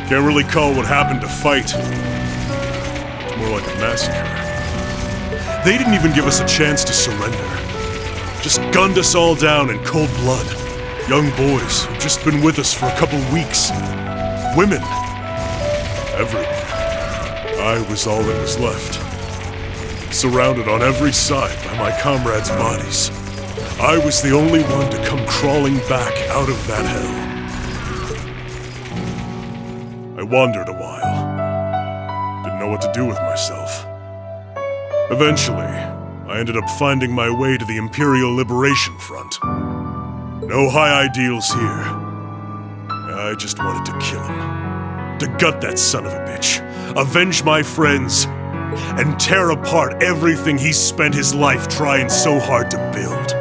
Can't really call what happened a fight. It's more like a massacre. They didn't even give us a chance to surrender. Just gunned us all down in cold blood. Young boys who'd just been with us for a couple weeks. Women. Everyone. I was all that was left. Surrounded on every side by my comrades' bodies. I was the only one to come crawling back out of that hell. I wandered a while. Didn't know what to do with myself. Eventually, I ended up finding my way to the Imperial Liberation Front. No high ideals here. I just wanted to kill him. To gut that son of a bitch. Avenge my friends. And tear apart everything he spent his life trying so hard to build.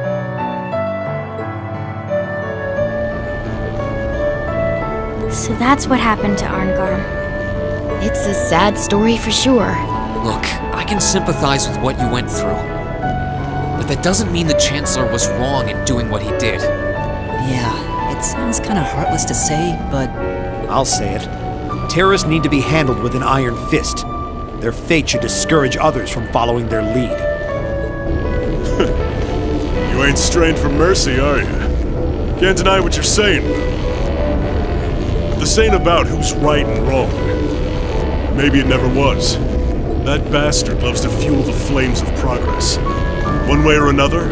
So that's what happened to Arngarm. It's a sad story for sure. Look, I can sympathize with what you went through. But that doesn't mean the Chancellor was wrong in doing what he did. Yeah, it sounds kind of heartless to say, but... I'll say it. Terrorists need to be handled with an iron fist. Their fate should discourage others from following their lead. You ain't strained for mercy, are you? Can't deny what you're saying, though. But this ain't about who's right and wrong. Maybe it never was. That bastard loves to fuel the flames of progress. One way or another,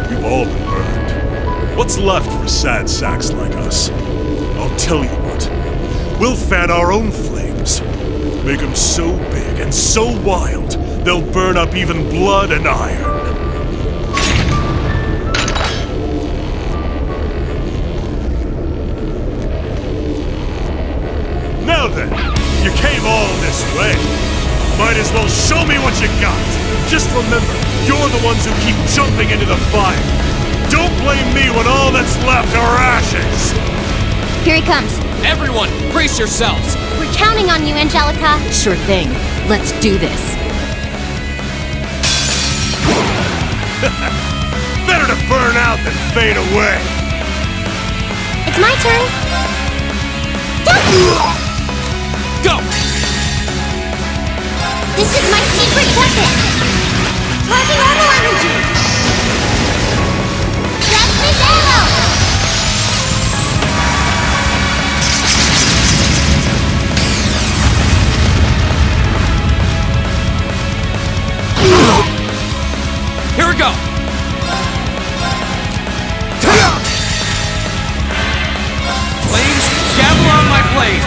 we've all been burned. What's left for sad sacks like us? I'll tell you what. We'll fan our own flames. Make them so big and so wild, they'll burn up even blood and iron. Now then, you came all this way. Might as well show me what you got. Just remember, you're the ones who keep jumping into the fire. Don't blame me when all that's left are ashes. Here he comes. Everyone, brace yourselves! We're counting on you, Angelica. Sure thing. Let's do this. Better to burn out than fade away. It's my turn. Go! This is my secret weapon. Charging auto energy. Plasmic arrow. Here we go! blade!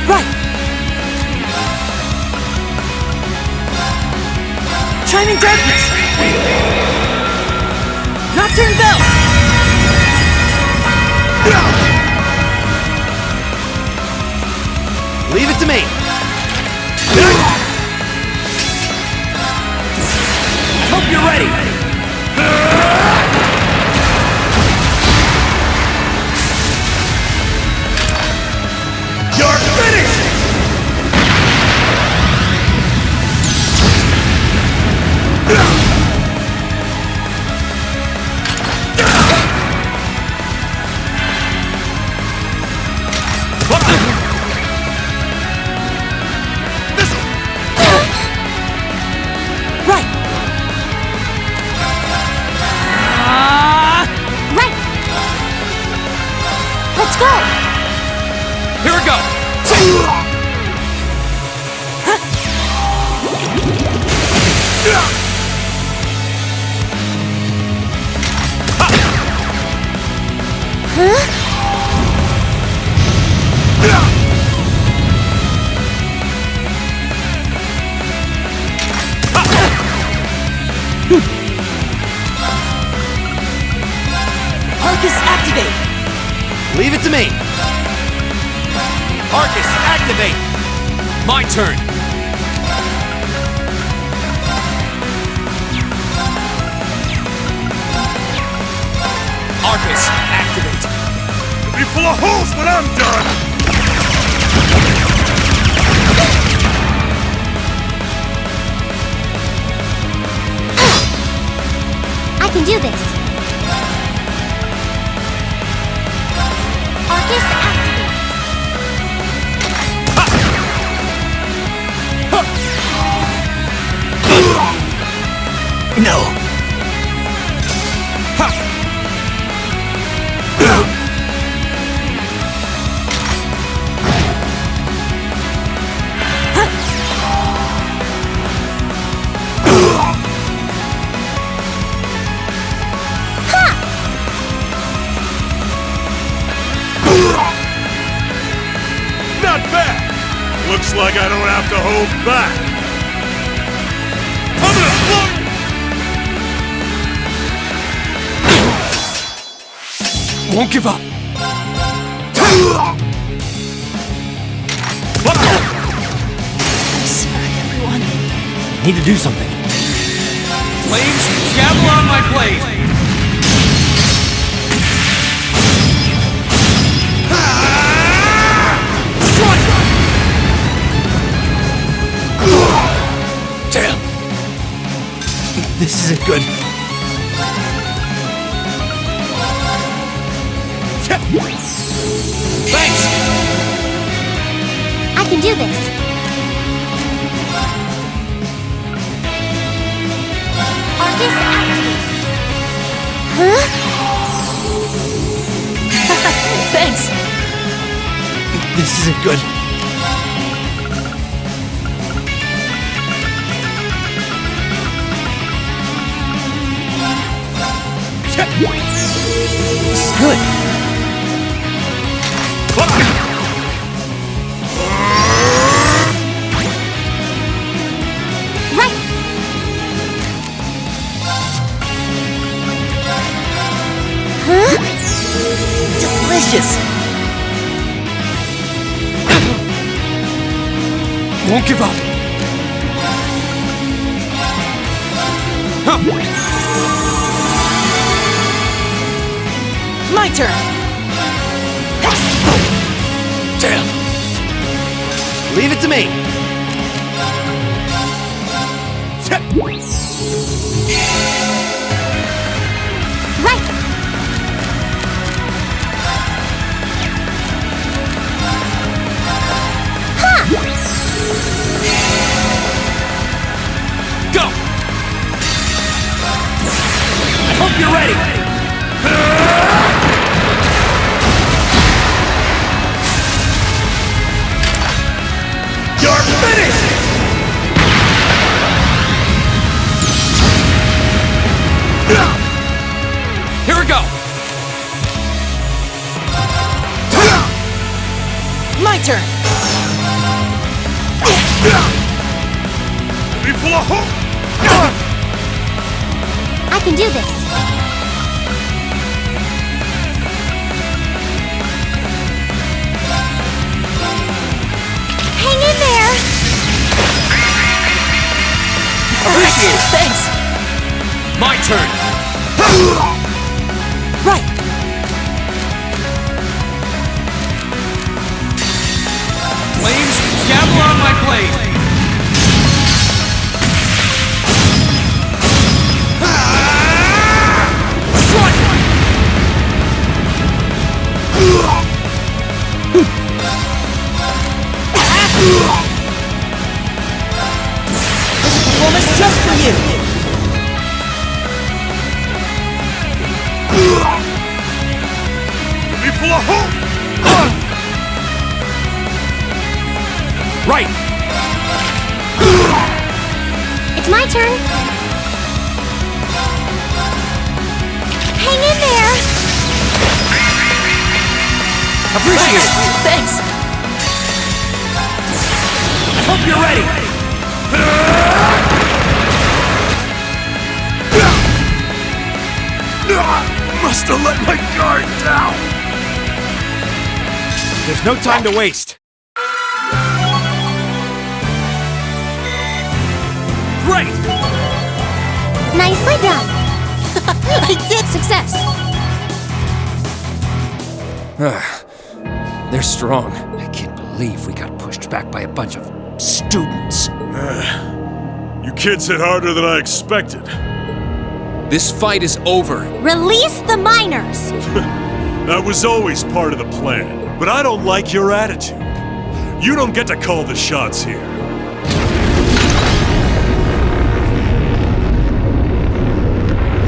Right! Chiming darkness! Nocturne bell! Leave it to me. Hope you're ready! You're finished! Right! Right! Let's go! Here we go! Arcus activate! Leave it to me. Arcus, activate! My turn! Arcus, activate! You'll be full of holes when I'm done! I can do this. Arcus activate. No. Not bad! Looks like I don't have to hold back. I'm gonna blow you! Won't give up. Need to do something. Flames, gavel on my blade! Damn. This isn't good. Thanks! I can do this. Arcus activate. Thanks! This isn't good. This is good! Right! Delicious! Won't give up. My turn! Damn. Leave it to me. Right! Go! I hope you're ready! You're finished! My turn! Be full of hope! I can do this. Hang in there! Appreciate it! Thanks! My turn! Right! Flames, gavel on my blade! This performance just for you! Be full of hope! Right! It's my turn. Hang in there! Appreciate it! Thanks! I hope you're ready! Must have let my guard down! There's no time to waste. Great! Nicely done. I did success. They're strong. I can't believe we got pushed back by a bunch of students. You kids hit harder than I expected. This fight is over. Release the miners. That was always part of the plan, but I don't like your attitude. You don't get to call the shots here.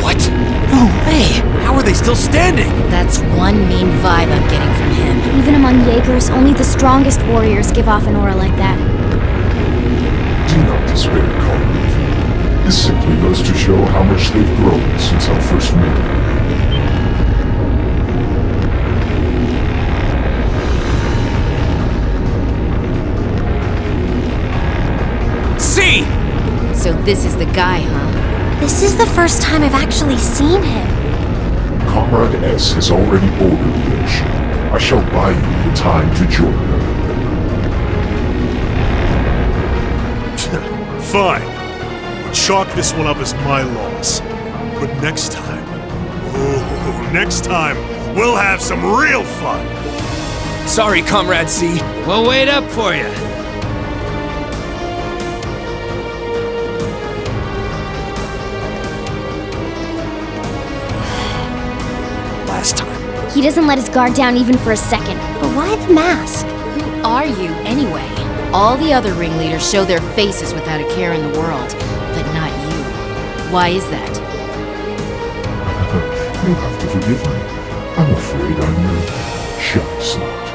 What? No way! How are they still standing? That's one mean vibe I'm getting from him. Even among Jaegers, only the strongest warriors give off an aura like that. Do not despair, comrade. This simply goes to show how much they've grown since our first meeting. See! So this is the guy, huh? This is the first time I've actually seen him. Comrade S has already ordered the airship. I shall buy you the time to join her. Fine. Chalk this one up as my loss. But next time, next time, we'll have some real fun. Sorry, Comrade C. We'll wait up for you. Last time. He doesn't let his guard down even for a second. But why the mask? Who are you, anyway? All the other ringleaders show their faces without a care in the world, but not you. Why is that? You'll have to forgive me. I'm afraid I'm your shy slut.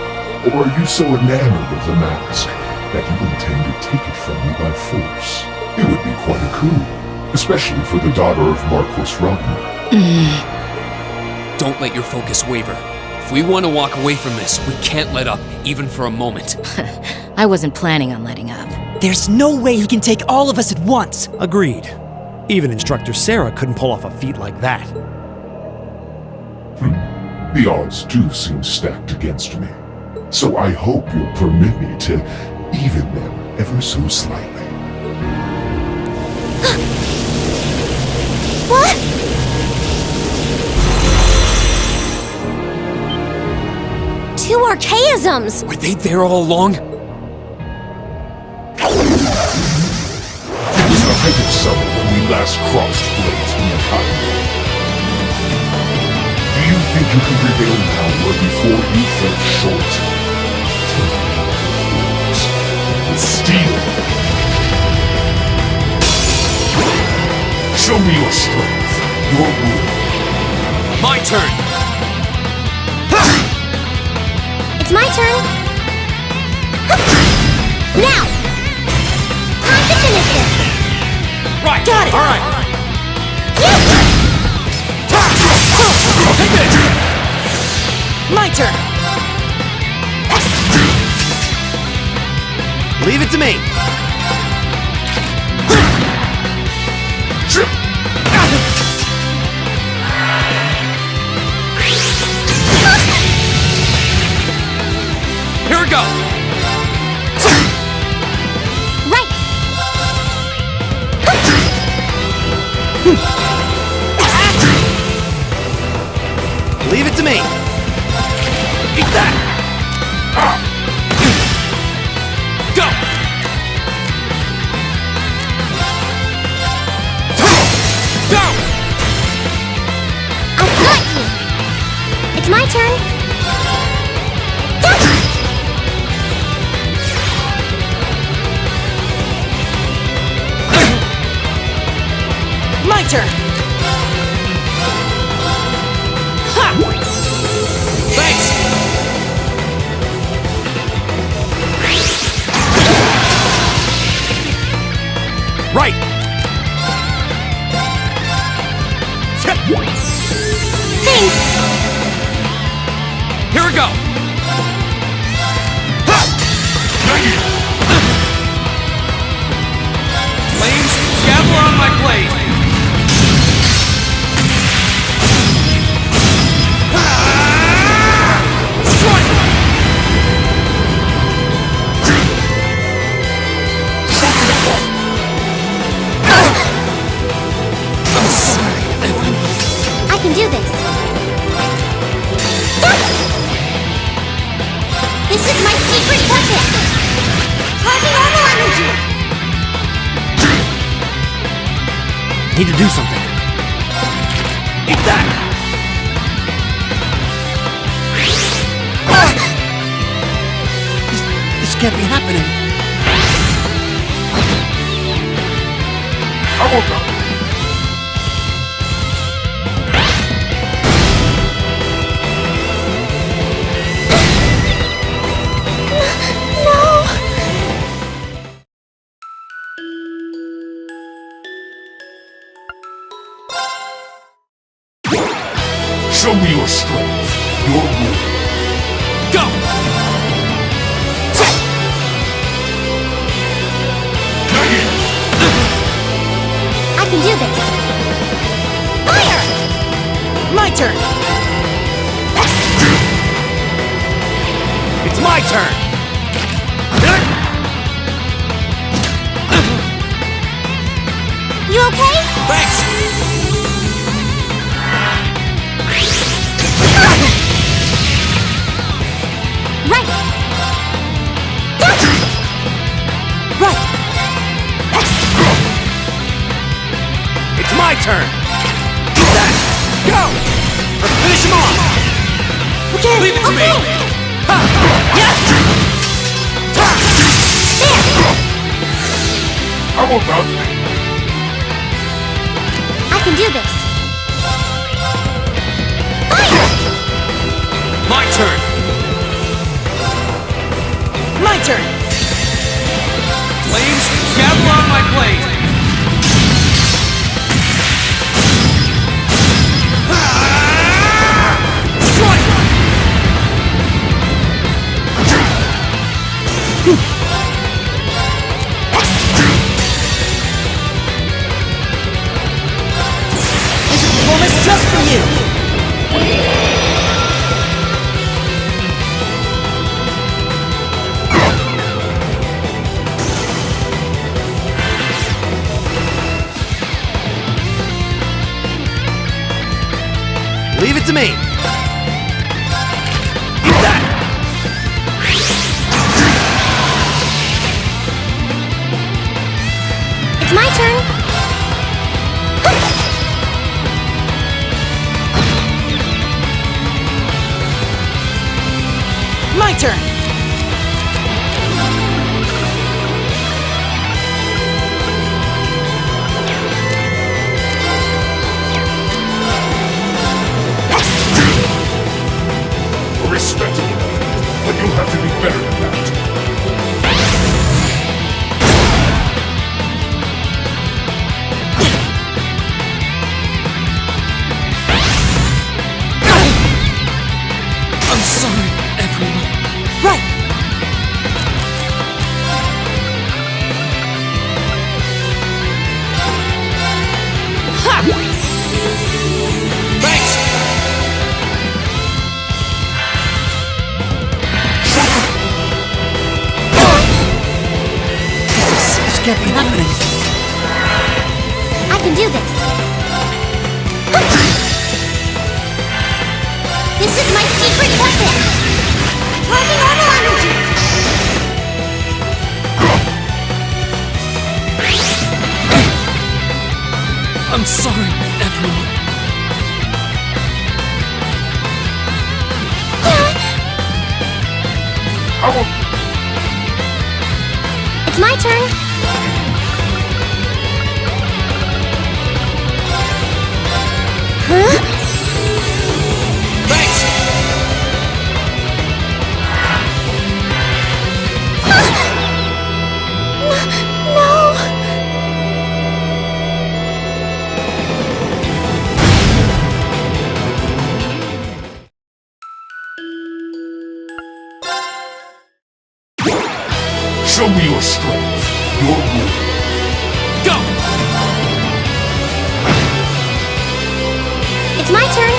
Or are you so enamored of the mask that you intend to take it from me by force? It would be quite a coup, especially for the daughter of Marquis Ragnar. Don't let your focus waver. If we want to walk away from this, we can't let up, even for a moment. I wasn't planning on letting up. There's no way he can take all of us at once! Agreed. Even Instructor Sarah couldn't pull off a feat like that. The odds do seem stacked against me. So I hope you'll permit me to even them ever so slightly. What? Two archaisms! Were they there all along? It was the height of summer when we last crossed blades in the cotton. Do you think you can prevail now where before you fell short? With steel. Show me your strength, your will. My turn! It's my turn. Now! Time to finish this! Right! Got it! Alright! My turn! Leave it to me. Here we go! Right! Leave it to me. Eat that! Go! Go! I've got you! It's my turn! My turn! Thanks! Right. Thanks! Here we go! Flames, gather on my blade! I can do this! This is my secret weapon! Charging normal energy! Need to do something. Eat that! This can't be happening. I won't go. Show me your strength, your will. Go! I can do this! Fire! My turn! It's my turn. You okay? Thanks! Right! Right! It's my turn. Eat that. Go. Let's finish him off. Okay! Leave it to me! How about me? I can do this! Fire! My turn! My turn! Flames, gather on my blade! This performance just for you! Leave it to me. Eat that. It's my turn! My turn! Respectable, but you'll have to be better than that. I'm sorry, everyone. Right! can't be happening. I can do this. This is my secret weapon! Charging normal energy! I'm sorry, everyone. It's my turn. Huh? Thanks! No! Show me your strength, your will. Go! It's my turn.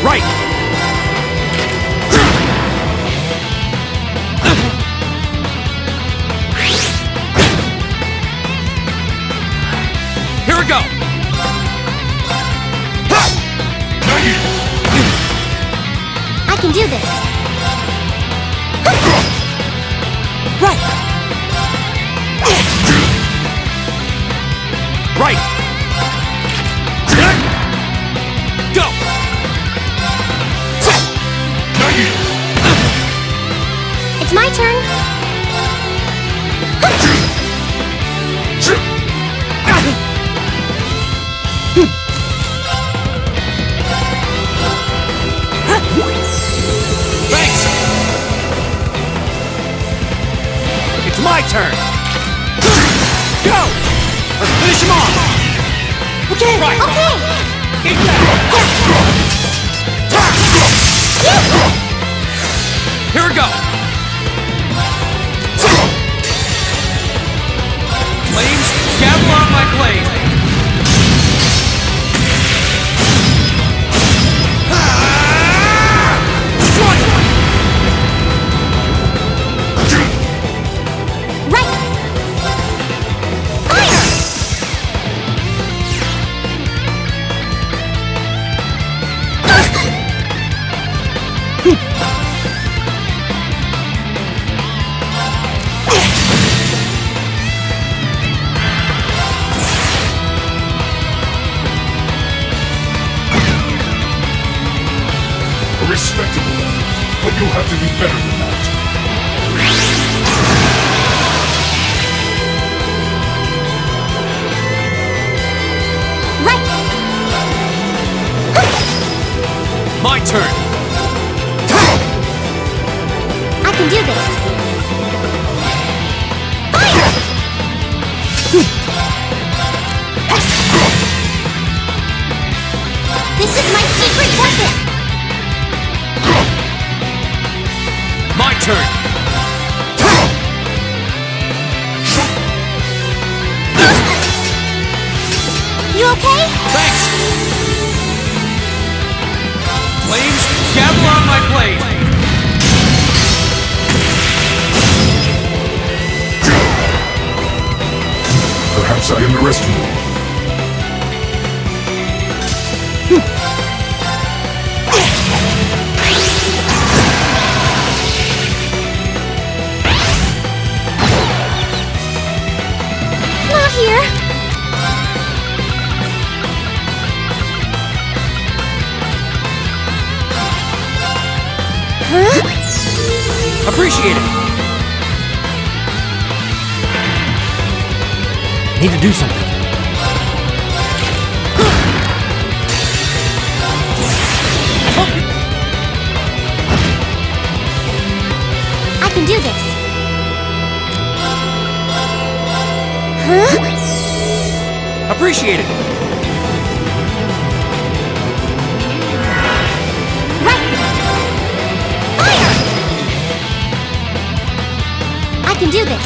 Right! Here we go! I can do this. Right! Right! Go! It's my turn. Thanks! It's my turn! Go! Let's finish him off! Okay, Right. okay. Get back! Here we go! Flames, gather on my blade! Right. Fire! Respectable, but you'll have to be better than that. Right. My turn! I can do this. Fire! This is my secret weapon! My turn! You okay? Thanks! Flames, gather on my blade! Perhaps I underestimated. Not here. Huh? Appreciate it. Need to do something. I can do this. Huh? Appreciate it. Right. Fire! I can do this.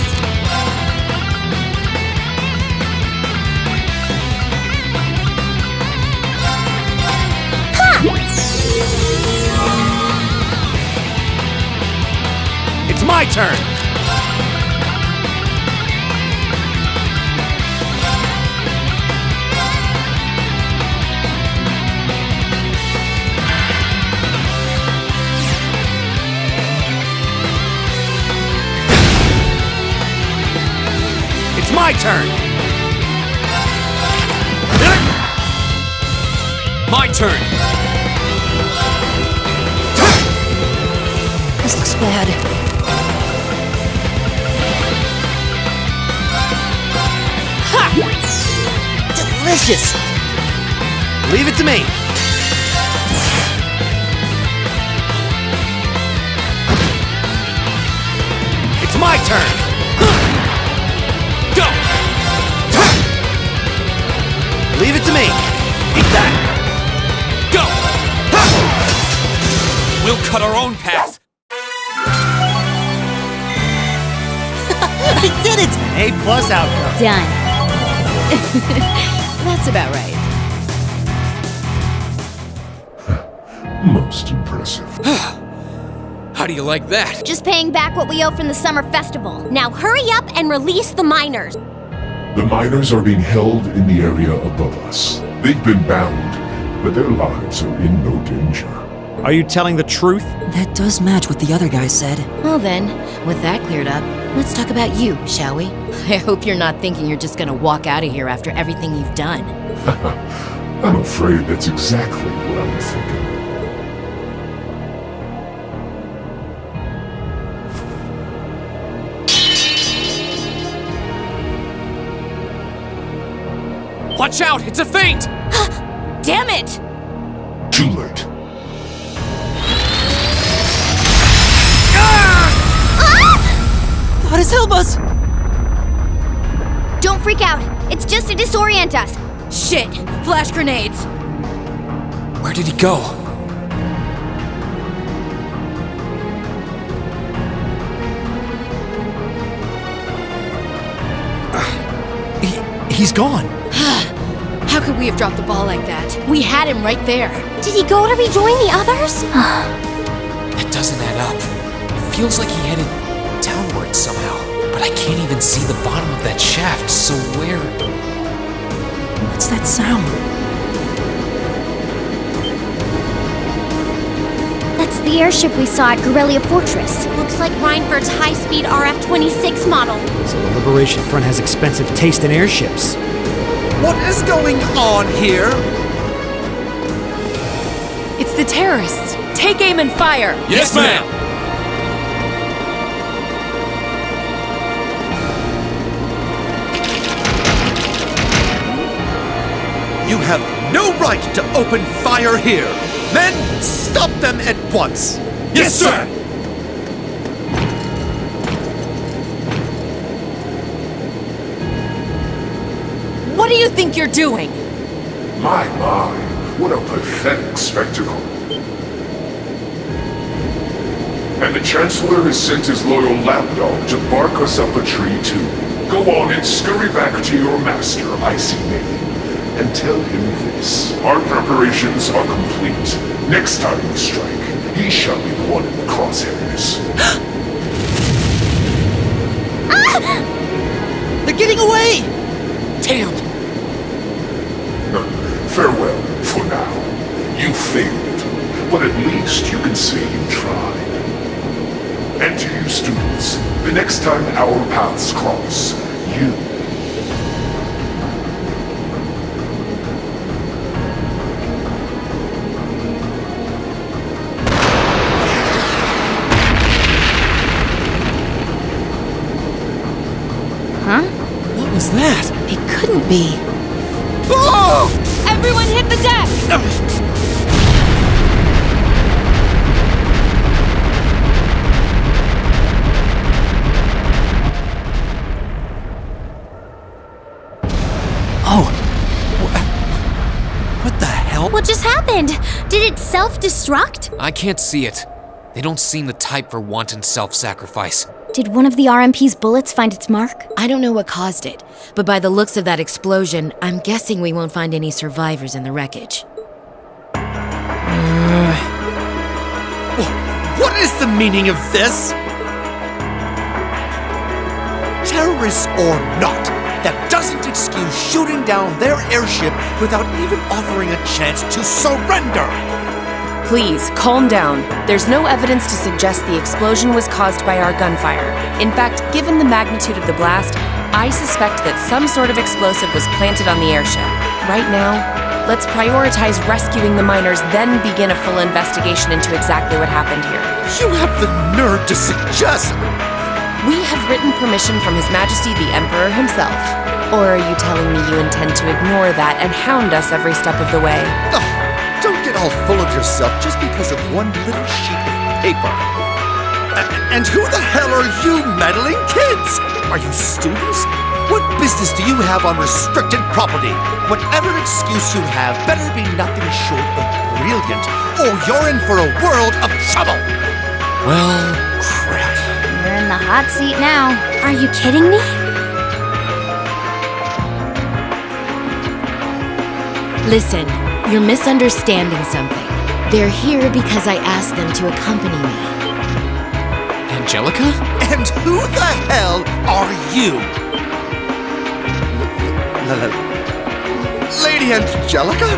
Ha! my turn! It's my turn! My turn! This looks bad. Ha! Delicious! Leave it to me. It's my turn. Go! Leave it to me. Eat that. Go! We'll cut our own path. I did it! A+ outcome. Done. That's about right. Most impressive. How do you like that? Just paying back what we owe from the summer festival. Now hurry up and release the miners. The miners are being held in the area above us. They've been bound, but their lives are in no danger. Are you telling the truth? That does match what the other guy said. Well then, with that cleared up, let's talk about you, shall we? I hope you're not thinking you're just gonna walk out of here after everything you've done. I'm afraid that's exactly what I'm thinking. Watch out! It's a feint! Damn it! Too late. How does help us? Don't freak out. It's just to disorient us. Shit! Flash grenades! Where did he go? He's gone. How could we have dropped the ball like that? We had him right there. Did he go to rejoin the others? That doesn't add up. It feels like he headed downward somehow. But I can't even see the bottom of that shaft, so where... What's that sound? That's the airship we saw at Guerrilla Fortress. Looks like Reinford's high-speed RF-26 model. So the Liberation Front has expensive taste in airships. What is going on here? It's the terrorists. Take aim and fire. Yes, ma'am! You have no right to open fire here. Men, stop them at once. Yes, sir! What do you think you're doing? My, what a pathetic spectacle. And the Chancellor has sent his loyal lapdog to bark us up a tree too. Go on and scurry back to your master, Icy Maiden, and tell him this. Our preparations are complete. Next time we strike, he shall be the one in the crosshairs. They're getting away! Damn! Farewell, for now. You failed, but at least you can say you tried. And to you students, the next time our paths cross, you... Huh? What was that? It couldn't be. Oh! Everyone hit the deck! Oh! What the hell? What just happened? Did it self-destruct? I can't see it. They don't seem the type for wanton self-sacrifice. Did one of the RMP's bullets find its mark? I don't know what caused it, but by the looks of that explosion, I'm guessing we won't find any survivors in the wreckage. What is the meaning of this? terrorists or not, that doesn't excuse shooting down their airship without even offering a chance to surrender. Please, calm down. There's no evidence to suggest the explosion was caused by our gunfire. In fact, given the magnitude of the blast, I suspect that some sort of explosive was planted on the airship. Right now, let's prioritize rescuing the miners, then begin a full investigation into exactly what happened here. You have the nerve to suggest... We have written permission from His Majesty the Emperor himself. Or are you telling me you intend to ignore that and hound us every step of the way? Oh, don't get all full of yourself just because of one little sheet of paper. And who the hell are you meddling kids? Are you students? What business do you have on restricted property? Whatever excuse you have better be nothing short of brilliant, or you're in for a world of trouble. Well, crap. You're in the hot seat now. Are you kidding me? Listen, you're misunderstanding something. They're here because I asked them to accompany me. Angelica? And who the hell are you? Lady Angelica?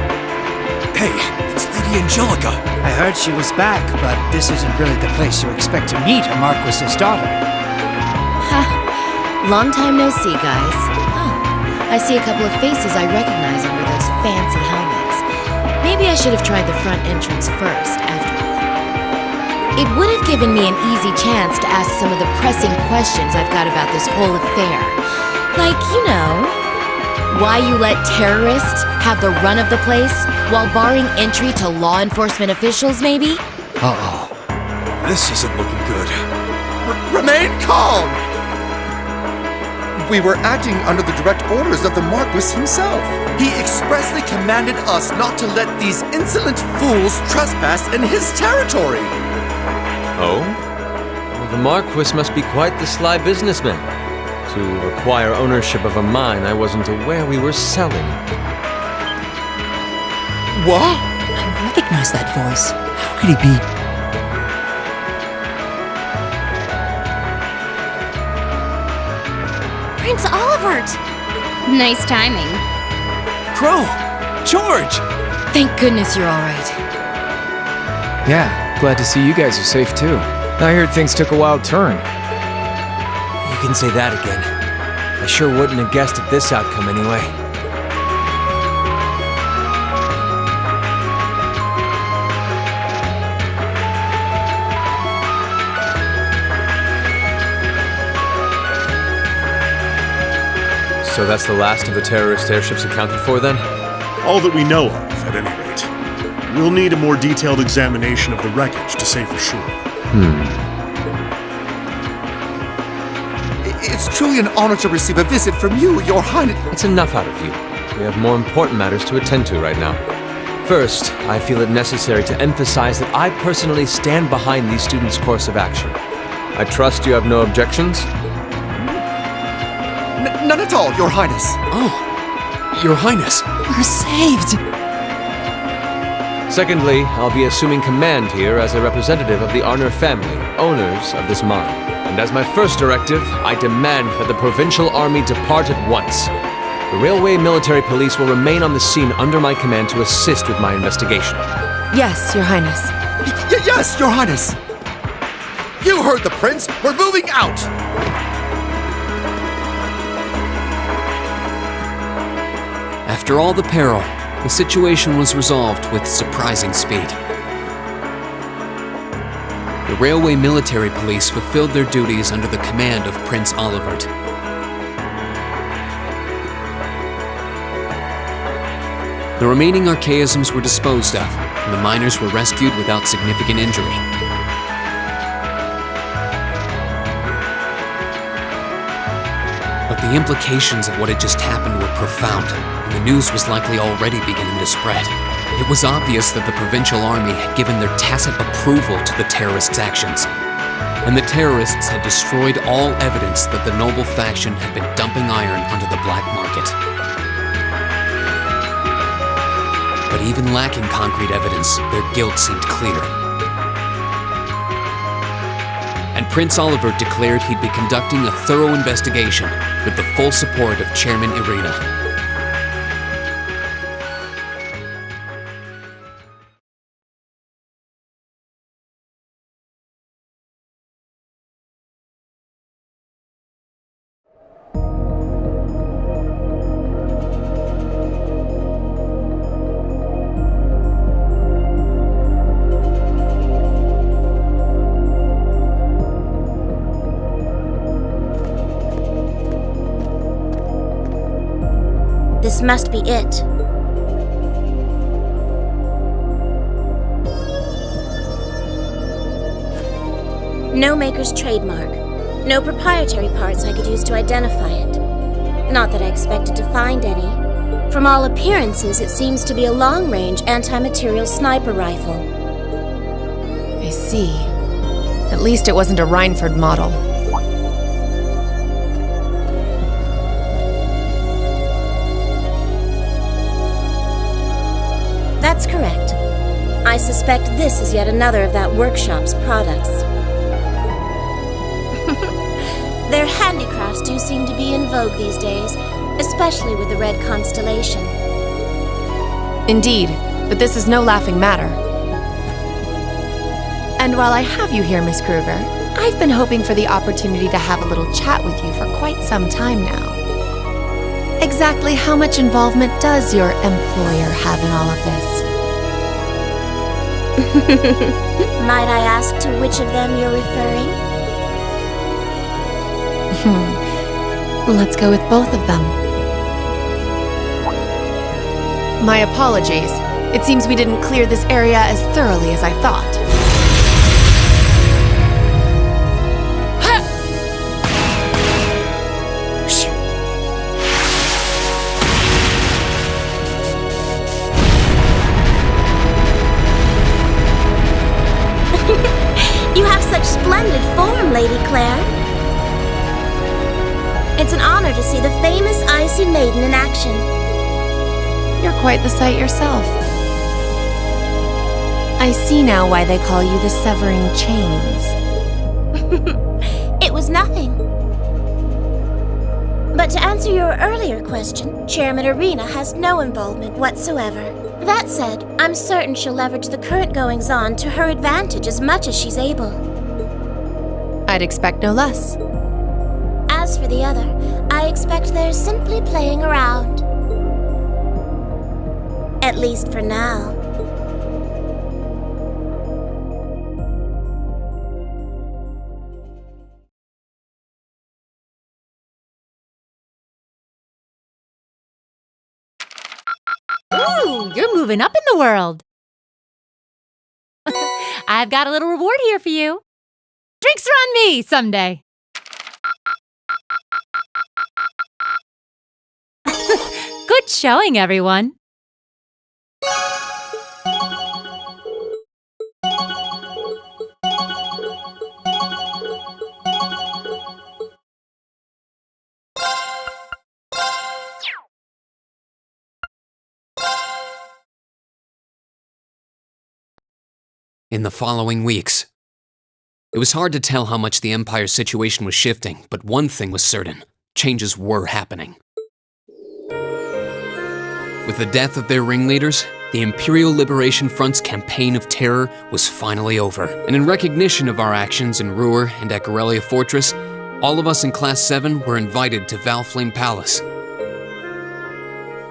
Hey, it's Lady Angelica. I heard she was back, but this isn't really the place you expect to meet a Marquis's daughter. Ha! Long time no see, guys. Oh, I see a couple of faces I recognize under those fancy helmets. Maybe I should have tried the front entrance first, after all. It would have given me an easy chance to ask some of the pressing questions I've got about this whole affair. Like, you know... why you let terrorists have the run of the place while barring entry to law enforcement officials, maybe? Uh-oh. This isn't looking good. Remain calm! We were acting under the direct orders of the Marquis himself. He expressly commanded us not to let these insolent fools trespass in his territory. Oh? Well, the Marquis must be quite the sly businessman. To acquire ownership of a mine I wasn't aware we were selling. What? I recognize that voice. How could he be? Prince Olivert! Nice timing. Crow! George! Thank goodness you're all right. Yeah, glad to see you guys are safe too. I heard things took a wild turn. You can say that again. I sure wouldn't have guessed at this outcome anyway. So that's the last of the terrorist airships accounted for then? All that we know of, at any rate. We'll need a more detailed examination of the wreckage to say for sure. It's truly an honor to receive a visit from you, Your Highness. It's enough out of you. We have more important matters to attend to right now. First, I feel it necessary to emphasize that I personally stand behind these students' course of action. I trust you have no objections? None at all, Your Highness. Oh, Your Highness. We're saved! Secondly, I'll be assuming command here as a representative of the Arner family, owners of this mine. And as my first directive, I demand that the Provincial Army depart at once. The Railway Military Police will remain on the scene under my command to assist with my investigation. Yes, Your Highness. Yes, Your Highness. You heard the Prince. We're moving out. After all the peril, the situation was resolved with surprising speed. The Railway Military Police fulfilled their duties under the command of Prince Olivert. The remaining archaisms were disposed of, and the miners were rescued without significant injury. But the implications of what had just happened were profound, and the news was likely already beginning to spread. It was obvious that the Provincial Army had given their tacit approval to the terrorists' actions, and the terrorists had destroyed all evidence that the noble faction had been dumping iron onto the black market. But even lacking concrete evidence, their guilt seemed clear. and Prince Oliver declared he'd be conducting a thorough investigation with the full support of Chairman Irina. This must be it. No maker's trademark. No proprietary parts I could use to identify it. Not that I expected to find any. From all appearances, it seems to be a long-range anti-material sniper rifle. I see. At least it wasn't a Reinford model. That's correct. I suspect this is yet another of that workshop's products. Their handicrafts do seem to be in vogue these days, especially with the Red Constellation. Indeed, but this is no laughing matter. And while I have you here, Miss Kruger, I've been hoping for the opportunity to have a little chat with you for quite some time now. Exactly how much involvement does your employer have in all of this? Might I ask to which of them you're referring? Let's go with both of them. My apologies. It seems we didn't clear this area as thoroughly as I thought. You have such splendid form, Lady Claire. It's an honor to see the famous Icy Maiden in action. You're quite the sight yourself. I see now why they call you the Severing Chains. It was nothing. But to answer your earlier question, Chairman Irina has no involvement whatsoever. That said, I'm certain she'll leverage the current goings-on to her advantage as much as she's able. I'd expect no less. As for the other, I expect they're simply playing around. At least for now. Ooh, you're moving up in the world. I've got a little reward here for you. Drinks are on me someday. Good showing, everyone. In the following weeks, it was hard to tell how much the Empire's situation was shifting, but one thing was certain: changes were happening. With the death of their ringleaders, the Imperial Liberation Front's campaign of terror was finally over. And in recognition of our actions in Ruhr and at Corellia Fortress, all of us in Class 7 were invited to Valflame Palace.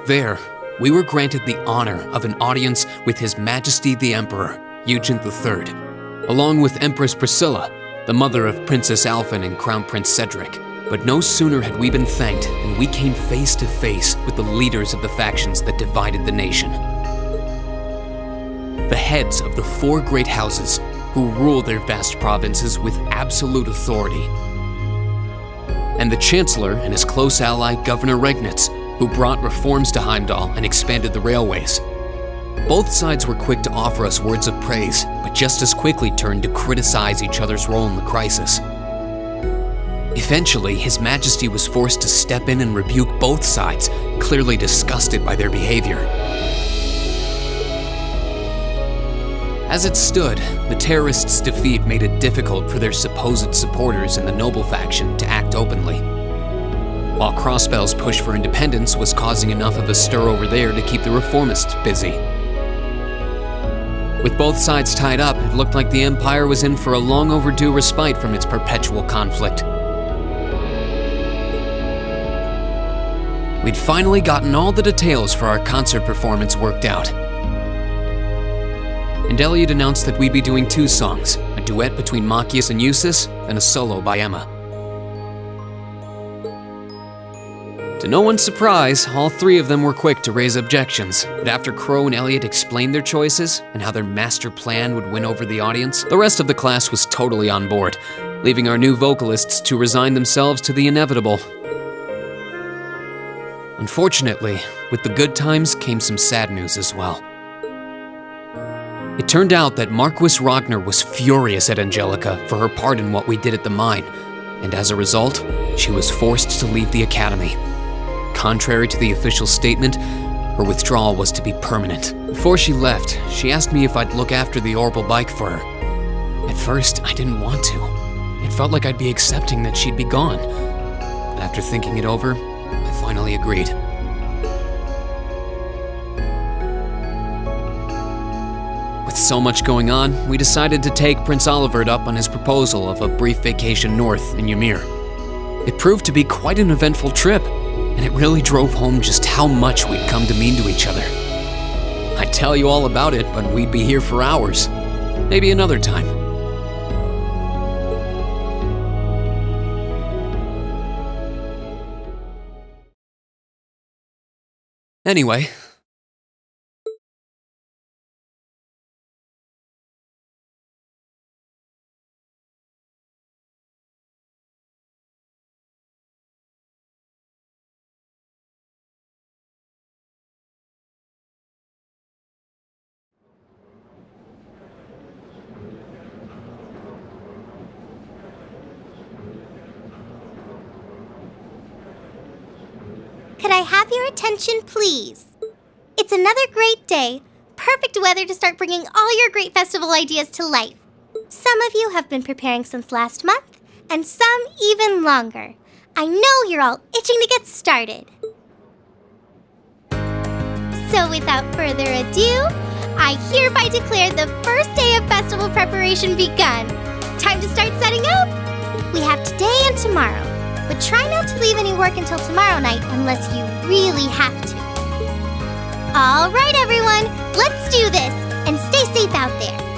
There, we were granted the honor of an audience with His Majesty the Emperor, Eugen III, along with Empress Priscilla, the mother of Princess Alphen and Crown Prince Cedric. But no sooner had we been thanked than we came face to face with the leaders of the factions that divided the nation. The heads of the 4 great houses who rule their vast provinces with absolute authority. And the Chancellor and his close ally, Governor Regnitz, who brought reforms to Heimdall and expanded the railways. Both sides were quick to offer us words of praise, but just as quickly turned to criticize each other's role in the crisis. Eventually, His Majesty was forced to step in and rebuke both sides, clearly disgusted by their behavior. As it stood, the terrorists' defeat made it difficult for their supposed supporters in the Noble faction to act openly, while Crossbell's push for independence was causing enough of a stir over there to keep the reformists busy. With both sides tied up, it looked like the Empire was in for a long overdue respite from its perpetual conflict. We'd finally gotten all the details for our concert performance worked out. And Elliot announced that we'd be doing 2 songs, a duet between Machias and Eustace, and a solo by Emma. To no one's surprise, all 3 of them were quick to raise objections, but after Crow and Elliot explained their choices and how their master plan would win over the audience, the rest of the class was totally on board, leaving our new vocalists to resign themselves to the inevitable. Unfortunately, with the good times came some sad news as well. It turned out that Marquis Ragnar was furious at Angelica for her part in what we did at the mine, and as a result, she was forced to leave the academy. Contrary to the official statement, her withdrawal was to be permanent. Before she left, she asked me if I'd look after the orbital bike for her. At first, I didn't want to. It felt like I'd be accepting that she'd be gone. But after thinking it over, I finally agreed. With so much going on, we decided to take Prince Olivert up on his proposal of a brief vacation north in Ymir. It proved to be quite an eventful trip, and it really drove home just how much we'd come to mean to each other. I'd tell you all about it, but we'd be here for hours. Maybe another time. Anyway, Could I have your attention, please? It's another great day. Perfect weather to start bringing all your great festival ideas to life. Some of you have been preparing since last month, and some even longer. I know you're all itching to get started. So without further ado, I hereby declare the first day of festival preparation begun. Time to start setting up? We have today and tomorrow, but try not to leave any work until tomorrow night unless you really have to. All right, everyone, let's do this, and stay safe out there.